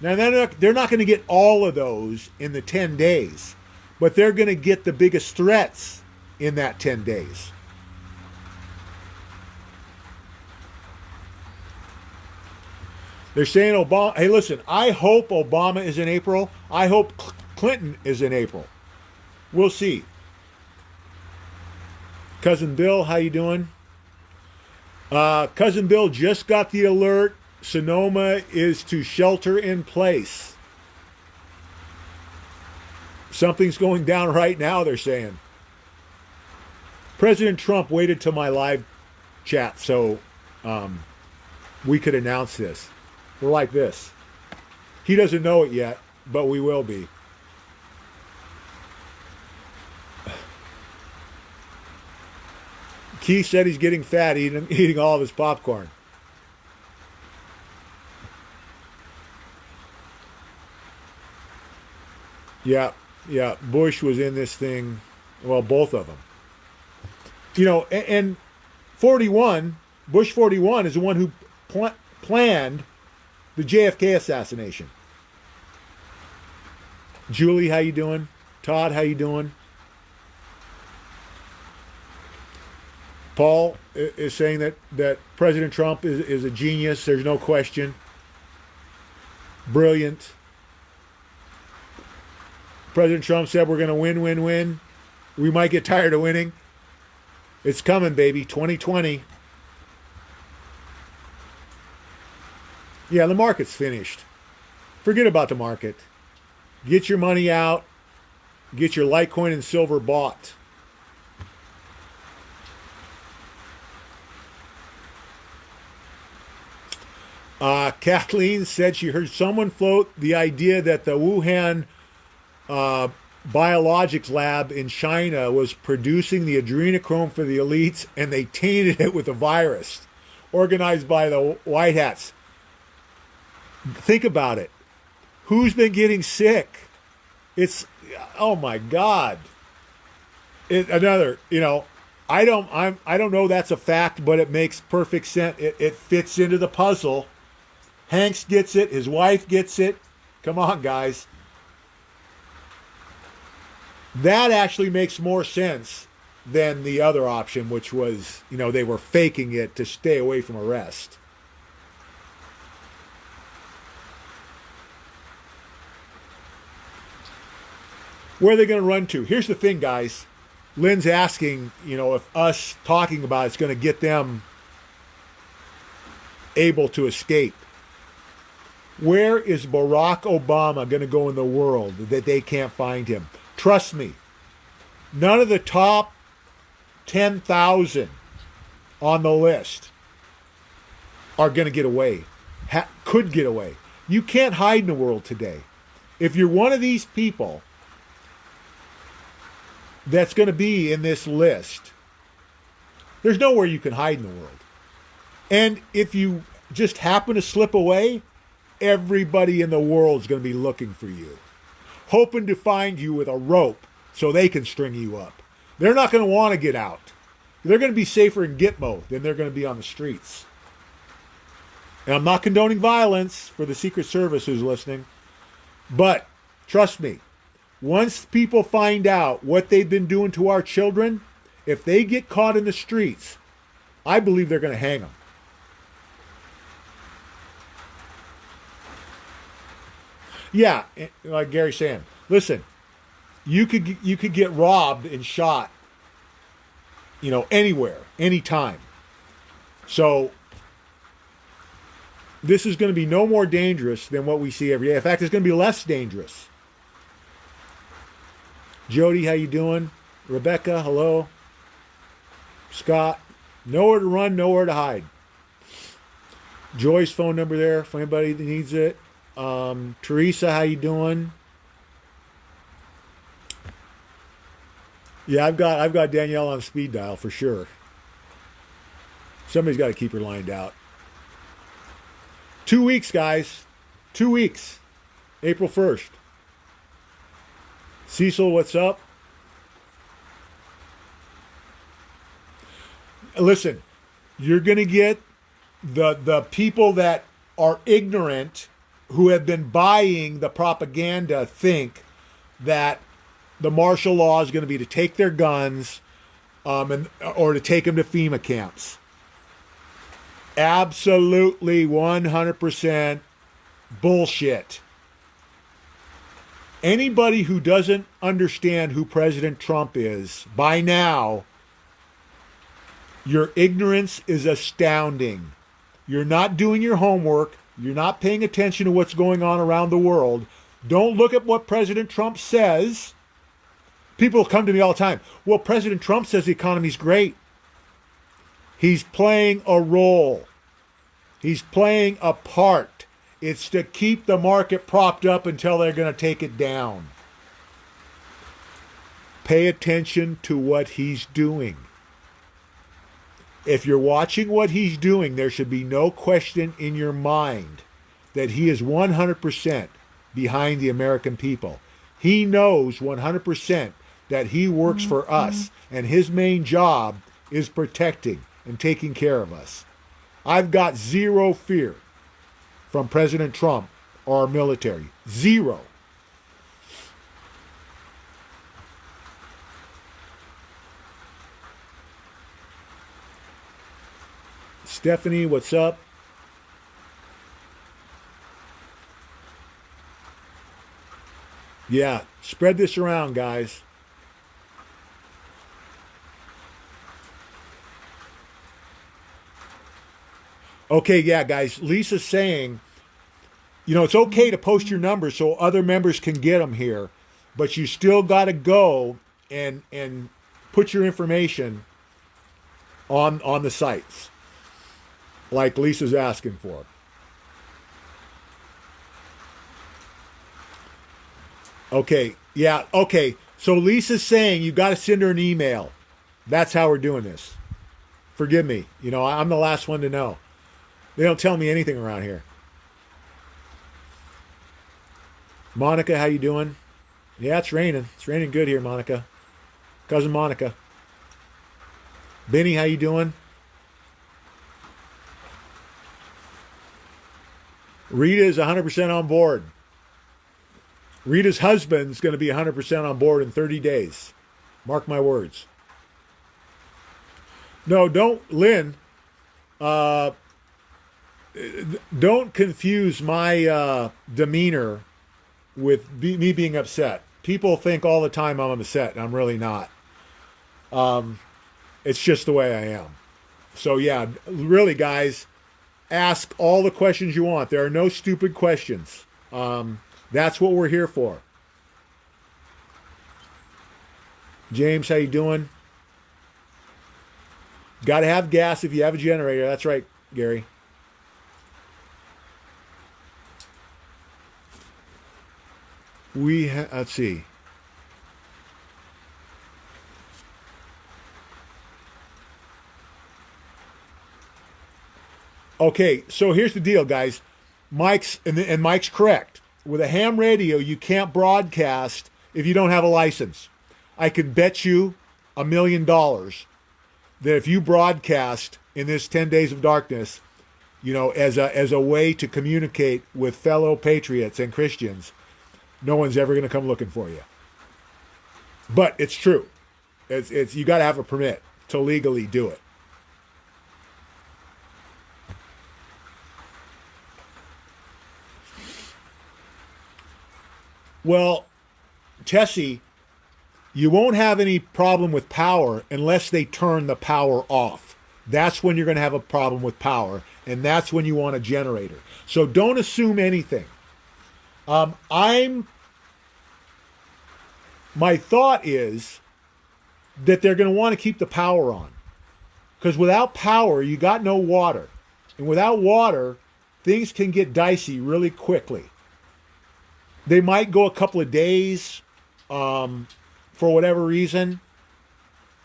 Now, they're not going to get all of those in the 10 days, but they're going to get the biggest threats in that 10 days. They're saying Obama, hey, listen, I hope Obama is in April. I hope Clinton is in April. We'll see. Cousin Bill, how you doing? Cousin Bill just got the alert. Sonoma is to shelter in place. Something's going down right now, they're saying. President Trump waited till my live chat so we could announce this. We're like this. He doesn't know it yet, but we will be. Keith said he's getting fat eating all of his popcorn. Yeah. Bush was in this thing. Well, both of them. You know, and 41, Bush 41 is the one who planned the JFK assassination. Julie, how you doing? Todd, how you doing? Paul is saying that President Trump is a genius. There's no question. Brilliant. President Trump said we're going to win. We might get tired of winning. It's coming, baby. 2020. Yeah, the market's finished. Forget about the market. Get your money out. Get your Litecoin and silver bought. Kathleen said she heard someone float the idea that the Wuhan biologics lab in China was producing the adrenochrome for the elites, and they tainted it with a virus. organized by the White Hats. Think about it. Who's been getting sick? It's, oh my God. I don't know that's a fact, but it makes perfect sense. It fits into the puzzle. Hanks gets it. His wife gets it. Come on, guys. That actually makes more sense than the other option, which was, they were faking it to stay away from arrest. Where are they going to run to? Here's the thing, guys. Lynn's asking, if us talking about it's going to get them able to escape. Where is Barack Obama going to go in the world that they can't find him? Trust me, none of the top 10,000 on the list are going to get away, could get away. You can't hide in the world today. If you're one of these people that's going to be in this list, there's nowhere you can hide in the world. And if you just happen to slip away, everybody in the world is going to be looking for you, hoping to find you with a rope so they can string you up. They're not going to want to get out. They're going to be safer in Gitmo than they're going to be on the streets. And I'm not condoning violence for the Secret Service who's listening, but trust me, once people find out what they've been doing to our children, if they get caught in the streets, I believe they're going to hang them. Yeah, like Gary's saying, listen, you could get robbed and shot, anywhere, anytime. So this is going to be no more dangerous than what we see every day. In fact, it's going to be less dangerous. Jody, how you doing? Rebecca, hello. Scott, nowhere to run, nowhere to hide. Joy's phone number there for anybody that needs it. Teresa, how you doing? Yeah, I've got Danielle on speed dial for sure. Somebody's got to keep her lined out. 2 weeks, guys. 2 weeks. April 1st. Cecil, what's up? Listen, you're going to get the people that are ignorant who have been buying the propaganda think that the martial law is going to be to take their guns or to take them to FEMA camps. Absolutely 100% bullshit. Anybody who doesn't understand who President Trump is, by now, your ignorance is astounding. You're not doing your homework. You're not paying attention to what's going on around the world. Don't look at what President Trump says. People come to me all the time. Well, President Trump says the economy's great. He's playing a role. He's playing a part. It's to keep the market propped up until they're going to take it down. Pay attention to what he's doing. If you're watching what he's doing, there should be no question in your mind that he is 100% behind the American people. He knows 100% that he works for us, and his main job is protecting and taking care of us. I've got zero fear from President Trump or our military. Zero. Stephanie, what's up? Yeah, spread this around, guys. Okay, yeah, guys. Lisa's saying, it's okay to post your numbers so other members can get them here, but you still got to go and put your information on the sites, like Lisa's asking for. Okay, yeah, okay. So Lisa's saying you got to send her an email. That's how we're doing this. Forgive me. I'm the last one to know. They don't tell me anything around here. Monica, how you doing? Yeah, it's raining. It's raining good here, Monica. Cousin Monica. Benny, how you doing? Rita is 100% on board. Rita's husband's going to be 100% on board in 30 days. Mark my words. No, don't, Lynn, don't confuse my demeanor with me being upset. People think all the time I'm upset, and I'm really not. It's just the way I am. So, yeah, really, guys, ask all the questions you want. There are no stupid questions. That's what we're here for. James, how you doing? Got to have gas if you have a generator. That's right, Gary. Let's see. Okay, so here's the deal, guys. Mike's correct. With a ham radio, you can't broadcast if you don't have a license. I can bet you $1 million that if you broadcast in this 10 days of darkness, as a way to communicate with fellow patriots and Christians, no one's ever going to come looking for you. But it's true. It's you got to have a permit to legally do it. Well, Tessie, you won't have any problem with power unless they turn the power off. That's when you're going to have a problem with power, and that's when you want a generator. So don't assume anything. My thought is that they're going to want to keep the power on. Because without power, you got no water. And without water, things can get dicey really quickly. They might go a couple of days for whatever reason.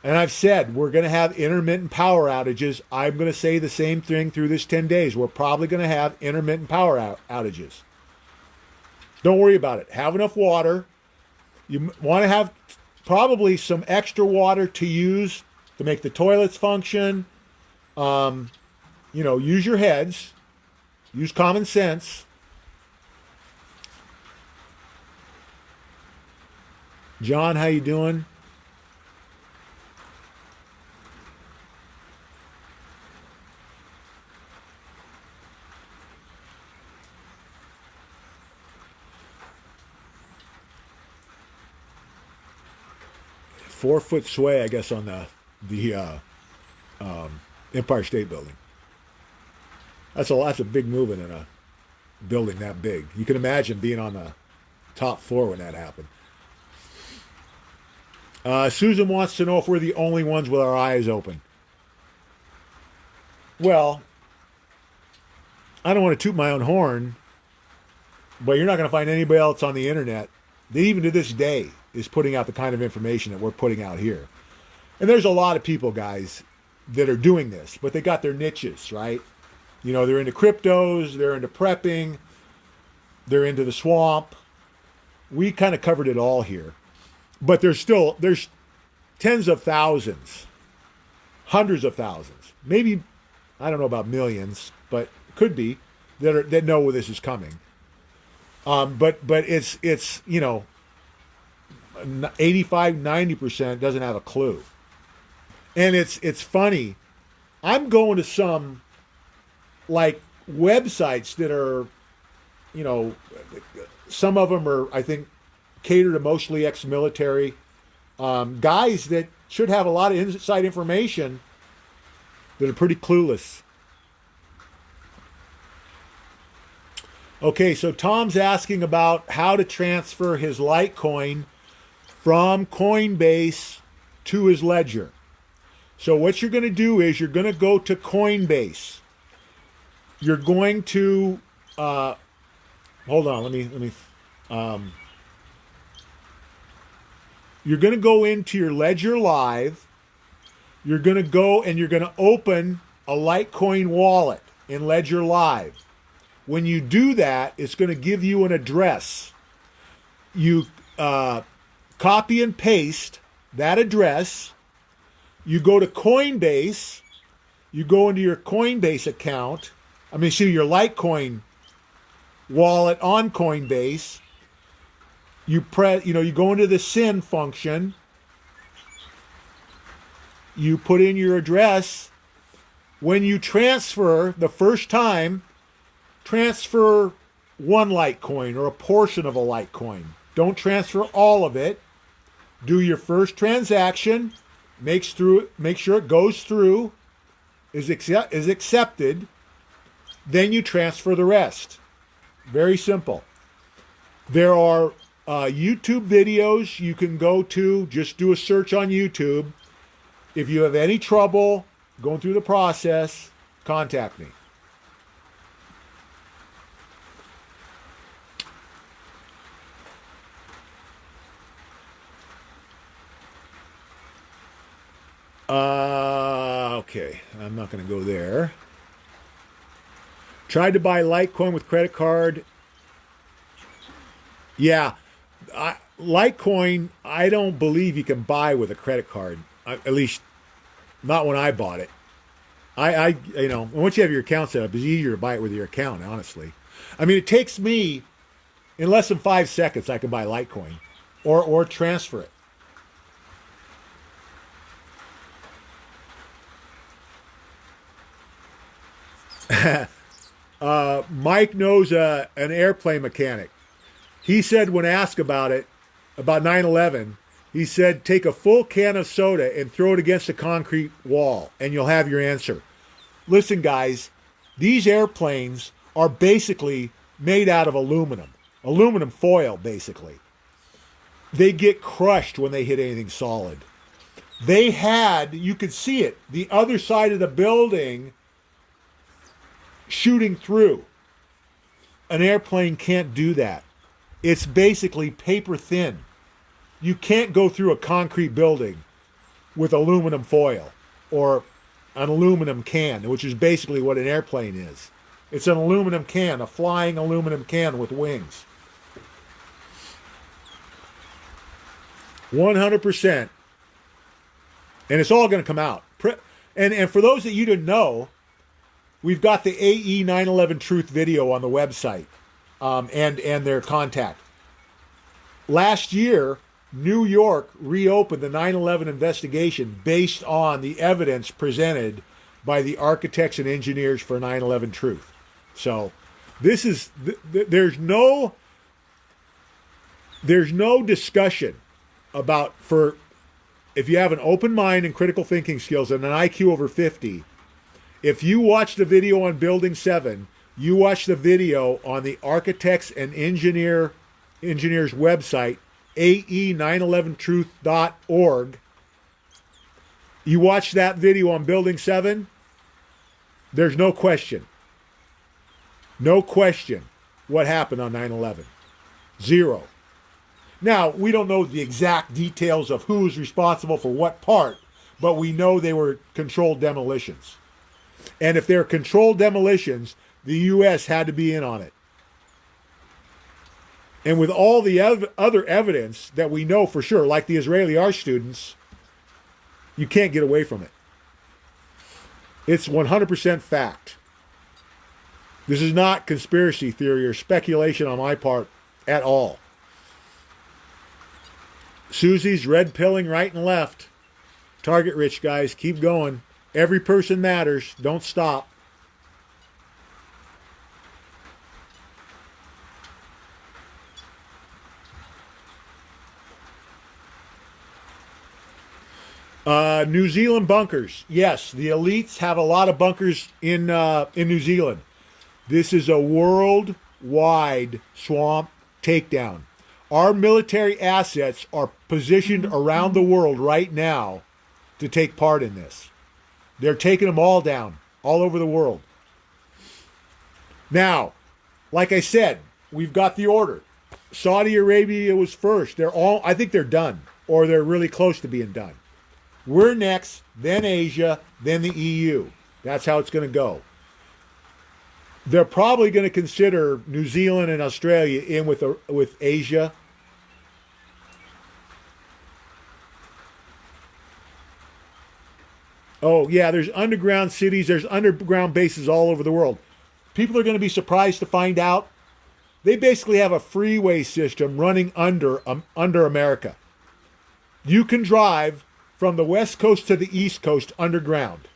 And I've said we're going to have intermittent power outages. I'm going to say the same thing through this 10 days. We're probably going to have intermittent power outages. Don't worry about it. Have enough water. You want to have probably some extra water to use to make the toilets function. Use your heads. Use common sense. John, how you doing? Four-foot sway, I guess, on the Empire State Building. That's a big movement in a building that big. You can imagine being on the top floor when that happened. Susan wants to know if we're the only ones with our eyes open. Well, I don't want to toot my own horn, but you're not going to find anybody else on the internet that even to this day is putting out the kind of information that we're putting out here. And there's a lot of people, guys, that are doing this, but they got their niches, right? They're into cryptos, they're into prepping, they're into the swamp. We kind of covered it all here. But there's tens of thousands, hundreds of thousands, maybe, I don't know about millions, but could be, that know where this is coming. But it's 85-90% doesn't have a clue. And it's funny. I'm going to some like websites that are, some of them are, I think, cater to mostly ex-military guys that should have a lot of inside information that are pretty clueless. Okay, so Tom's asking about how to transfer his Litecoin from Coinbase to his ledger. So what you're going to do is you're going to go to Coinbase. You're going to hold on. Let me. You're going to go into your Ledger Live. You're going to go and you're going to open a Litecoin wallet. in Ledger Live. When you do that, it's going to give you an address. You copy and paste that address. You go to Coinbase. You go into your Coinbase account. Your Litecoin wallet on Coinbase. You go into the send function. You put in your address. When you transfer the first time, transfer one Litecoin or a portion of a Litecoin. Don't transfer all of it. Do your first transaction. Make sure it goes through, is accepted. Then you transfer the rest. Very simple. There are YouTube videos you can go to. Just do a search on YouTube. If you have any trouble going through the process, contact me. Okay, I'm not going to go there. Tried to buy Litecoin with credit card. Yeah, Litecoin, I don't believe you can buy with a credit card. At least, not when I bought it. Once you have your account set up, it's easier to buy it with your account, honestly. It takes me, in less than 5 seconds, I can buy Litecoin or transfer it. Mike knows an airplane mechanic. He said when asked about 9/11, he said, take a full can of soda and throw it against a concrete wall, and you'll have your answer. Listen, guys, these airplanes are basically made out of aluminum foil, basically. They get crushed when they hit anything solid. You could see it, the other side of the building shooting through. An airplane can't do that. It's basically paper thin. You can't go through a concrete building with aluminum foil or an aluminum can, which is basically what an airplane is. It's an aluminum can, a flying aluminum can with wings. 100%. And it's all going to come out. And for those that you didn't know, we've got the AE 9/11 Truth video on the website and their contact. Last year, New York reopened the 9/11 investigation based on the evidence presented by the architects and engineers for 9/11 Truth. So there's no discussion about, if you have an open mind and critical thinking skills and an IQ over 50, if you watch the video on Building 7, you watch the video on the architects and engineers website, ae911truth.org. You watch that video on Building 7, there's no question. No question what happened on 9/11. Zero. Now, we don't know the exact details of who was responsible for what part, but we know they were controlled demolitions. And if they're controlled demolitions, the U.S. had to be in on it. And with all the other evidence that we know for sure, like the Israeli art students, you can't get away from it. It's 100% fact. This is not conspiracy theory or speculation on my part at all. Susie's red pilling right and left. Target rich, guys. Keep going. Every person matters. Don't stop. New Zealand bunkers. Yes, the elites have a lot of bunkers in New Zealand. This is a worldwide swamp takedown. Our military assets are positioned around the world right now to take part in this. They're taking them all down, all over the world. Now, like I said, we've got the order. Saudi Arabia was first. I think they're done, or they're really close to being done. We're next, then Asia, then the EU. That's how it's going to go. they're probably going to consider New Zealand and Australia in with Asia. Oh yeah, there's underground cities, there's underground bases all over the world. People are going to be surprised to find out they basically have a freeway system running under America. You can drive from the west coast to the east coast underground,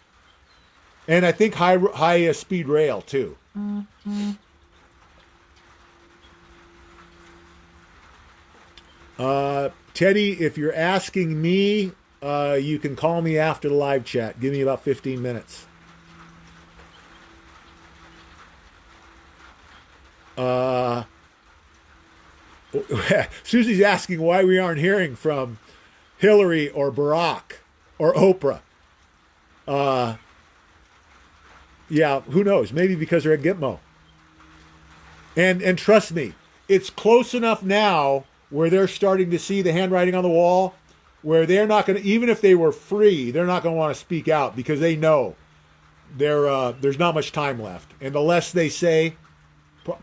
and I think high speed rail too. Teddy, if you're asking me, you can call me after the live chat. Give me about 15 minutes. Susie's asking why we aren't hearing from Hillary or Barack or Oprah. Yeah, who knows? Maybe because they're at Gitmo. And trust me, it's close enough now where they're starting to see the handwriting on the wall, where they're not going to, even if they were free, they're not going to want to speak out because they know there's not much time left. And the less they say,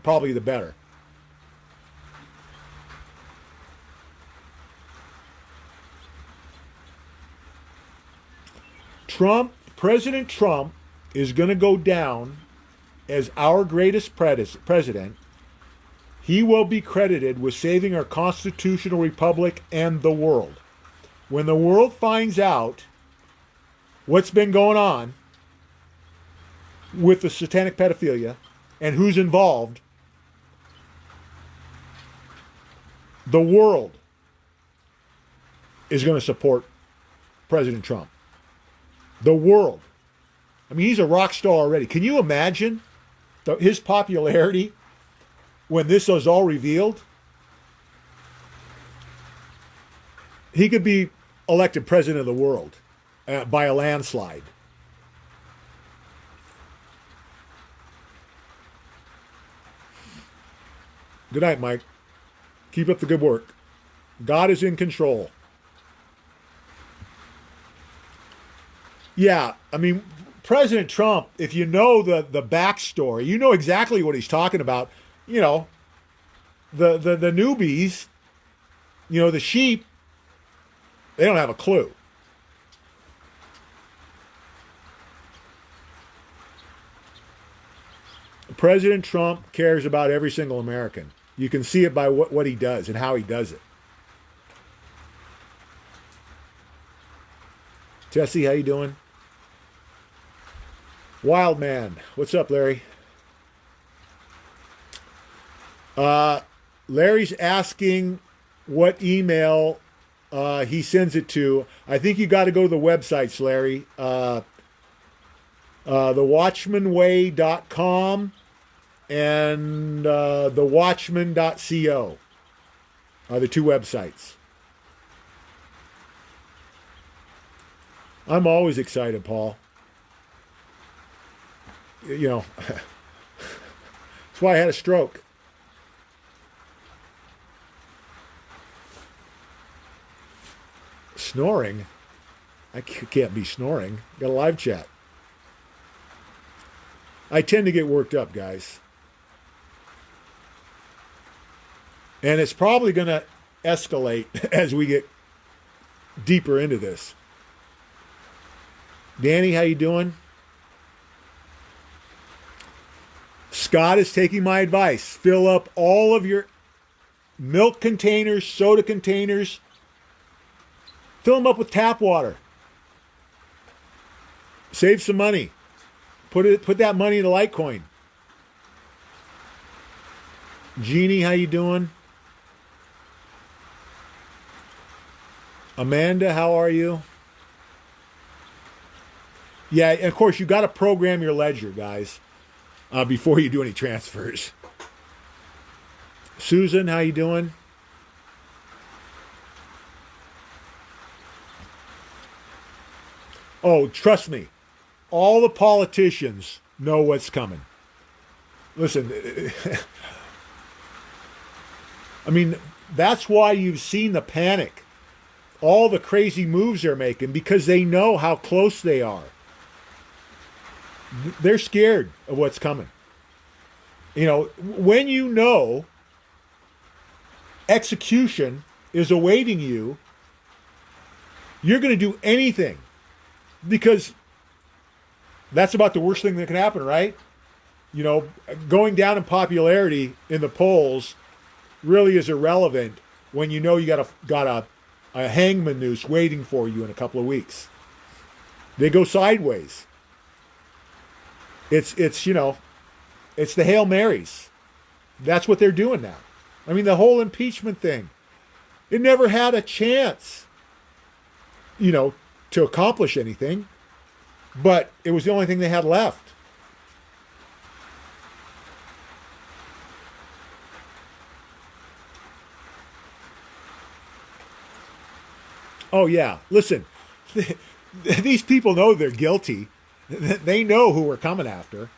probably the better. President Trump is going to go down as our greatest president. He will be credited with saving our constitutional republic and the world. When the world finds out what's been going on with the satanic pedophilia and who's involved, the world is going to support President Trump. The world. I mean, he's a rock star already. Can you imagine his popularity when this was all revealed? He could be elected president of the world by a landslide. Good night, Mike. Keep up the good work. God is in control. Yeah, I mean, President Trump, if you know the backstory, you know exactly what he's talking about. You know, the newbies, you know, the sheep, they don't have a clue. President Trump cares about every single American. You can see it by what he does and how he does it. Jesse, how you doing? Wild Man, what's up, Larry? Larry's asking what email he sends it to. I think you got to go to the websites, Larry. TheWatchmanWay.com and TheWatchman.co are the two websites. I'm always excited, Paul. You know, that's why I had a stroke. Snoring? I can't be snoring. Got a live chat. I tend to get worked up, guys. And it's probably going to escalate as we get deeper into this. Danny, how you doing? Scott is taking my advice. Fill up all of your milk containers, soda containers. Fill them up with tap water. Save some money. Put that money into Litecoin. Jeannie, how you doing? Amanda, how are you? Yeah, and of course, you got to program your ledger, guys, before you do any transfers. Susan, how you doing? Oh, trust me, all the politicians know what's coming. Listen, I mean, that's why you've seen the panic, all the crazy moves they're making, because they know how close they are. They're scared of what's coming. You know, when you know execution is awaiting you, you're going to do anything because that's about the worst thing that can happen, right? You know, going down in popularity in the polls really is irrelevant when you know you got a hangman noose waiting for you in a couple of weeks. They go sideways. It's you know, it's the Hail Marys. That's what they're doing now. I mean, the whole impeachment thing, it never had a chance, you know, to accomplish anything, but it was the only thing they had left. Oh yeah, listen, these people know they're guilty. They know who we're coming after.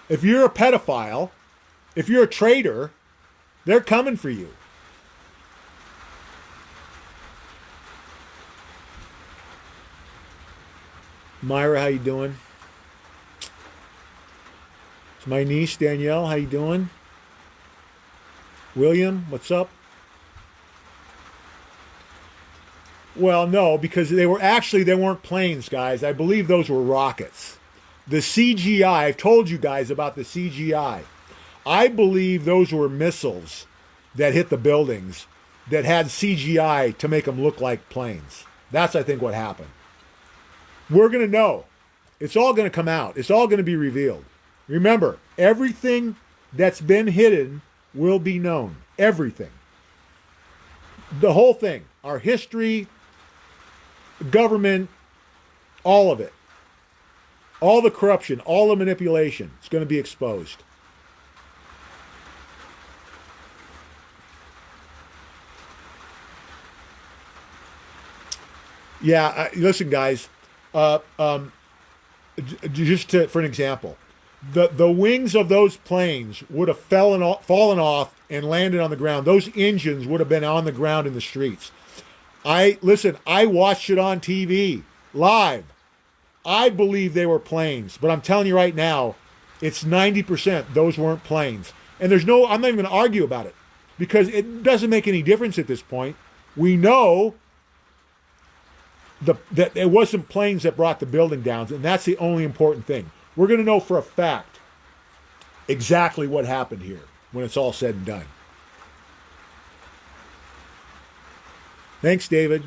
If you're a pedophile, if you're a traitor, they're coming for you. Myra, how you doing? It's my niece Danielle. How you doing? William, what's up? Well, no, because they weren't planes, guys. I believe those were rockets. The CGI, I've told you guys about the CGI. I believe those were missiles that hit the buildings that had CGI to make them look like planes. That's, I think, what happened. We're going to know. It's all going to come out. It's all going to be revealed. Remember, everything that's been hidden will be known. Everything. The whole thing. Our history, government, all of it. All the corruption, all the manipulation. It's going to be exposed. Yeah, listen, guys. Uh, um, for an example, the wings of those planes would have fallen off and landed on the ground. Those engines would have been on the ground in the streets. I watched it on TV live. I believe they were planes, but I'm telling you right now, it's 90% those weren't planes. And I'm not even going to argue about it because it doesn't make any difference at this point. We know that it wasn't planes that brought the building down, and that's the only important thing. We're going to know for a fact exactly what happened here when it's all said and done. Thanks, David.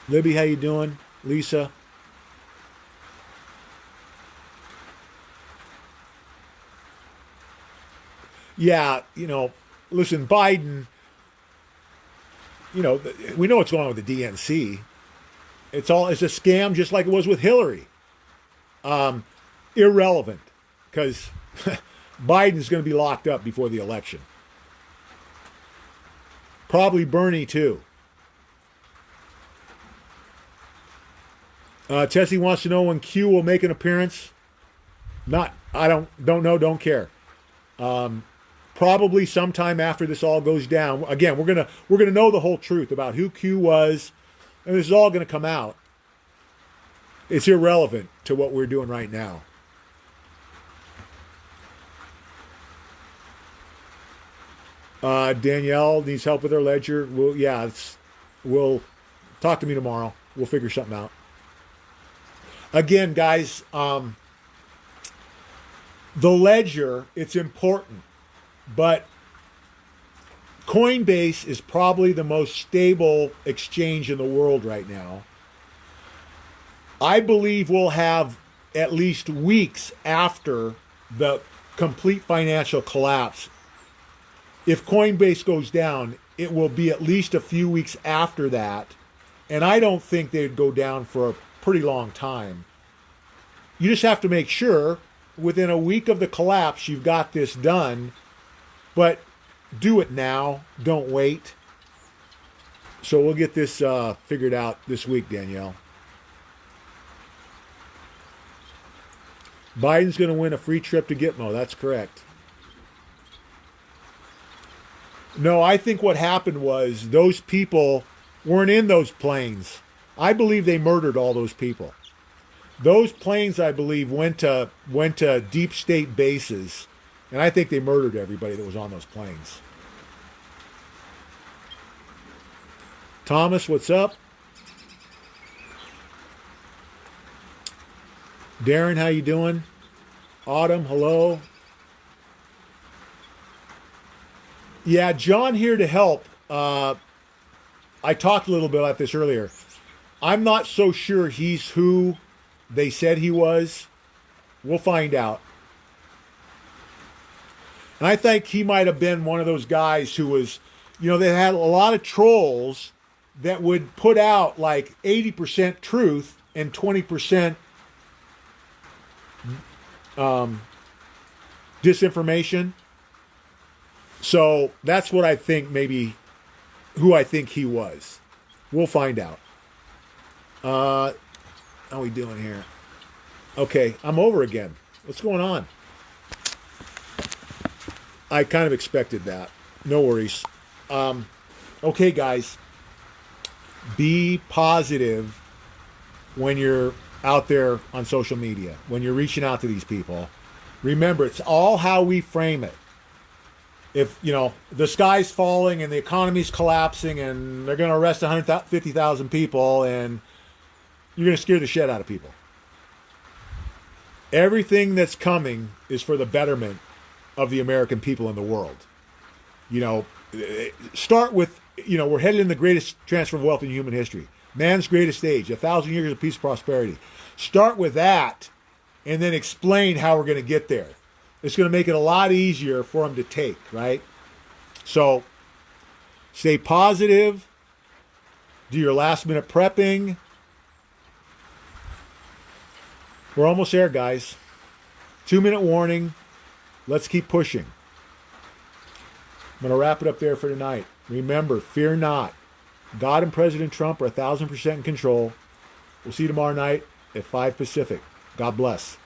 Libby, how you doing? Lisa. Yeah, listen, Biden, we know what's going on with the DNC. It's a scam just like it was with Hillary. Irrelevant because Biden's going to be locked up before the election. Probably Bernie too. Tessie wants to know when Q will make an appearance. I don't know, don't care. Probably sometime after this all goes down. Again, we're gonna know the whole truth about who Q was, and this is all gonna come out. It's irrelevant to what we're doing right now. Danielle needs help with her ledger. We'll talk to me tomorrow. We'll figure something out. Again, guys, the ledger, it's important, but Coinbase is probably the most stable exchange in the world right now. I believe we'll have at least weeks after the complete financial collapse. If Coinbase goes down, it will be at least a few weeks after that. And I don't think they'd go down for a pretty long time. You just have to make sure within a week of the collapse you've got this done, but do it now. Don't wait. So we'll get this figured out this week, Danielle. Biden's going to win a free trip to Gitmo. That's correct. No, I think what happened was those people weren't in those planes. I believe they murdered all those people. Those planes, I believe, went to deep state bases, and I think they murdered everybody that was on those planes. Thomas, what's up? Darren, how you doing? Autumn, hello. Yeah, John here to help. I talked a little bit about this earlier. I'm not so sure he's who they said he was. We'll find out. And I think he might have been one of those guys who was, they had a lot of trolls that would put out like 80% truth and 20% disinformation. So that's what I think, maybe who I think he was. We'll find out. How are we doing here? Okay, I'm over again. What's going on? I kind of expected that. No worries. Okay, guys. Be positive when you're out there on social media, when you're reaching out to these people. Remember, it's all how we frame it. If, the sky's falling and the economy's collapsing and they're going to arrest 150,000 people and you're going to scare the shit out of people. Everything that's coming is for the betterment of the American people in the world. Start with, we're headed in the greatest transfer of wealth in human history. Man's greatest age, 1,000 years of peace and prosperity. Start with that and then explain how we're going to get there. It's going to make it a lot easier for them to take, right? So stay positive. Do your last minute prepping. We're almost there, guys. 2-minute warning. Let's keep pushing. I'm going to wrap it up there for tonight. Remember, fear not. God and President Trump are 1,000% in control. We'll see you tomorrow night at 5 Pacific. God bless.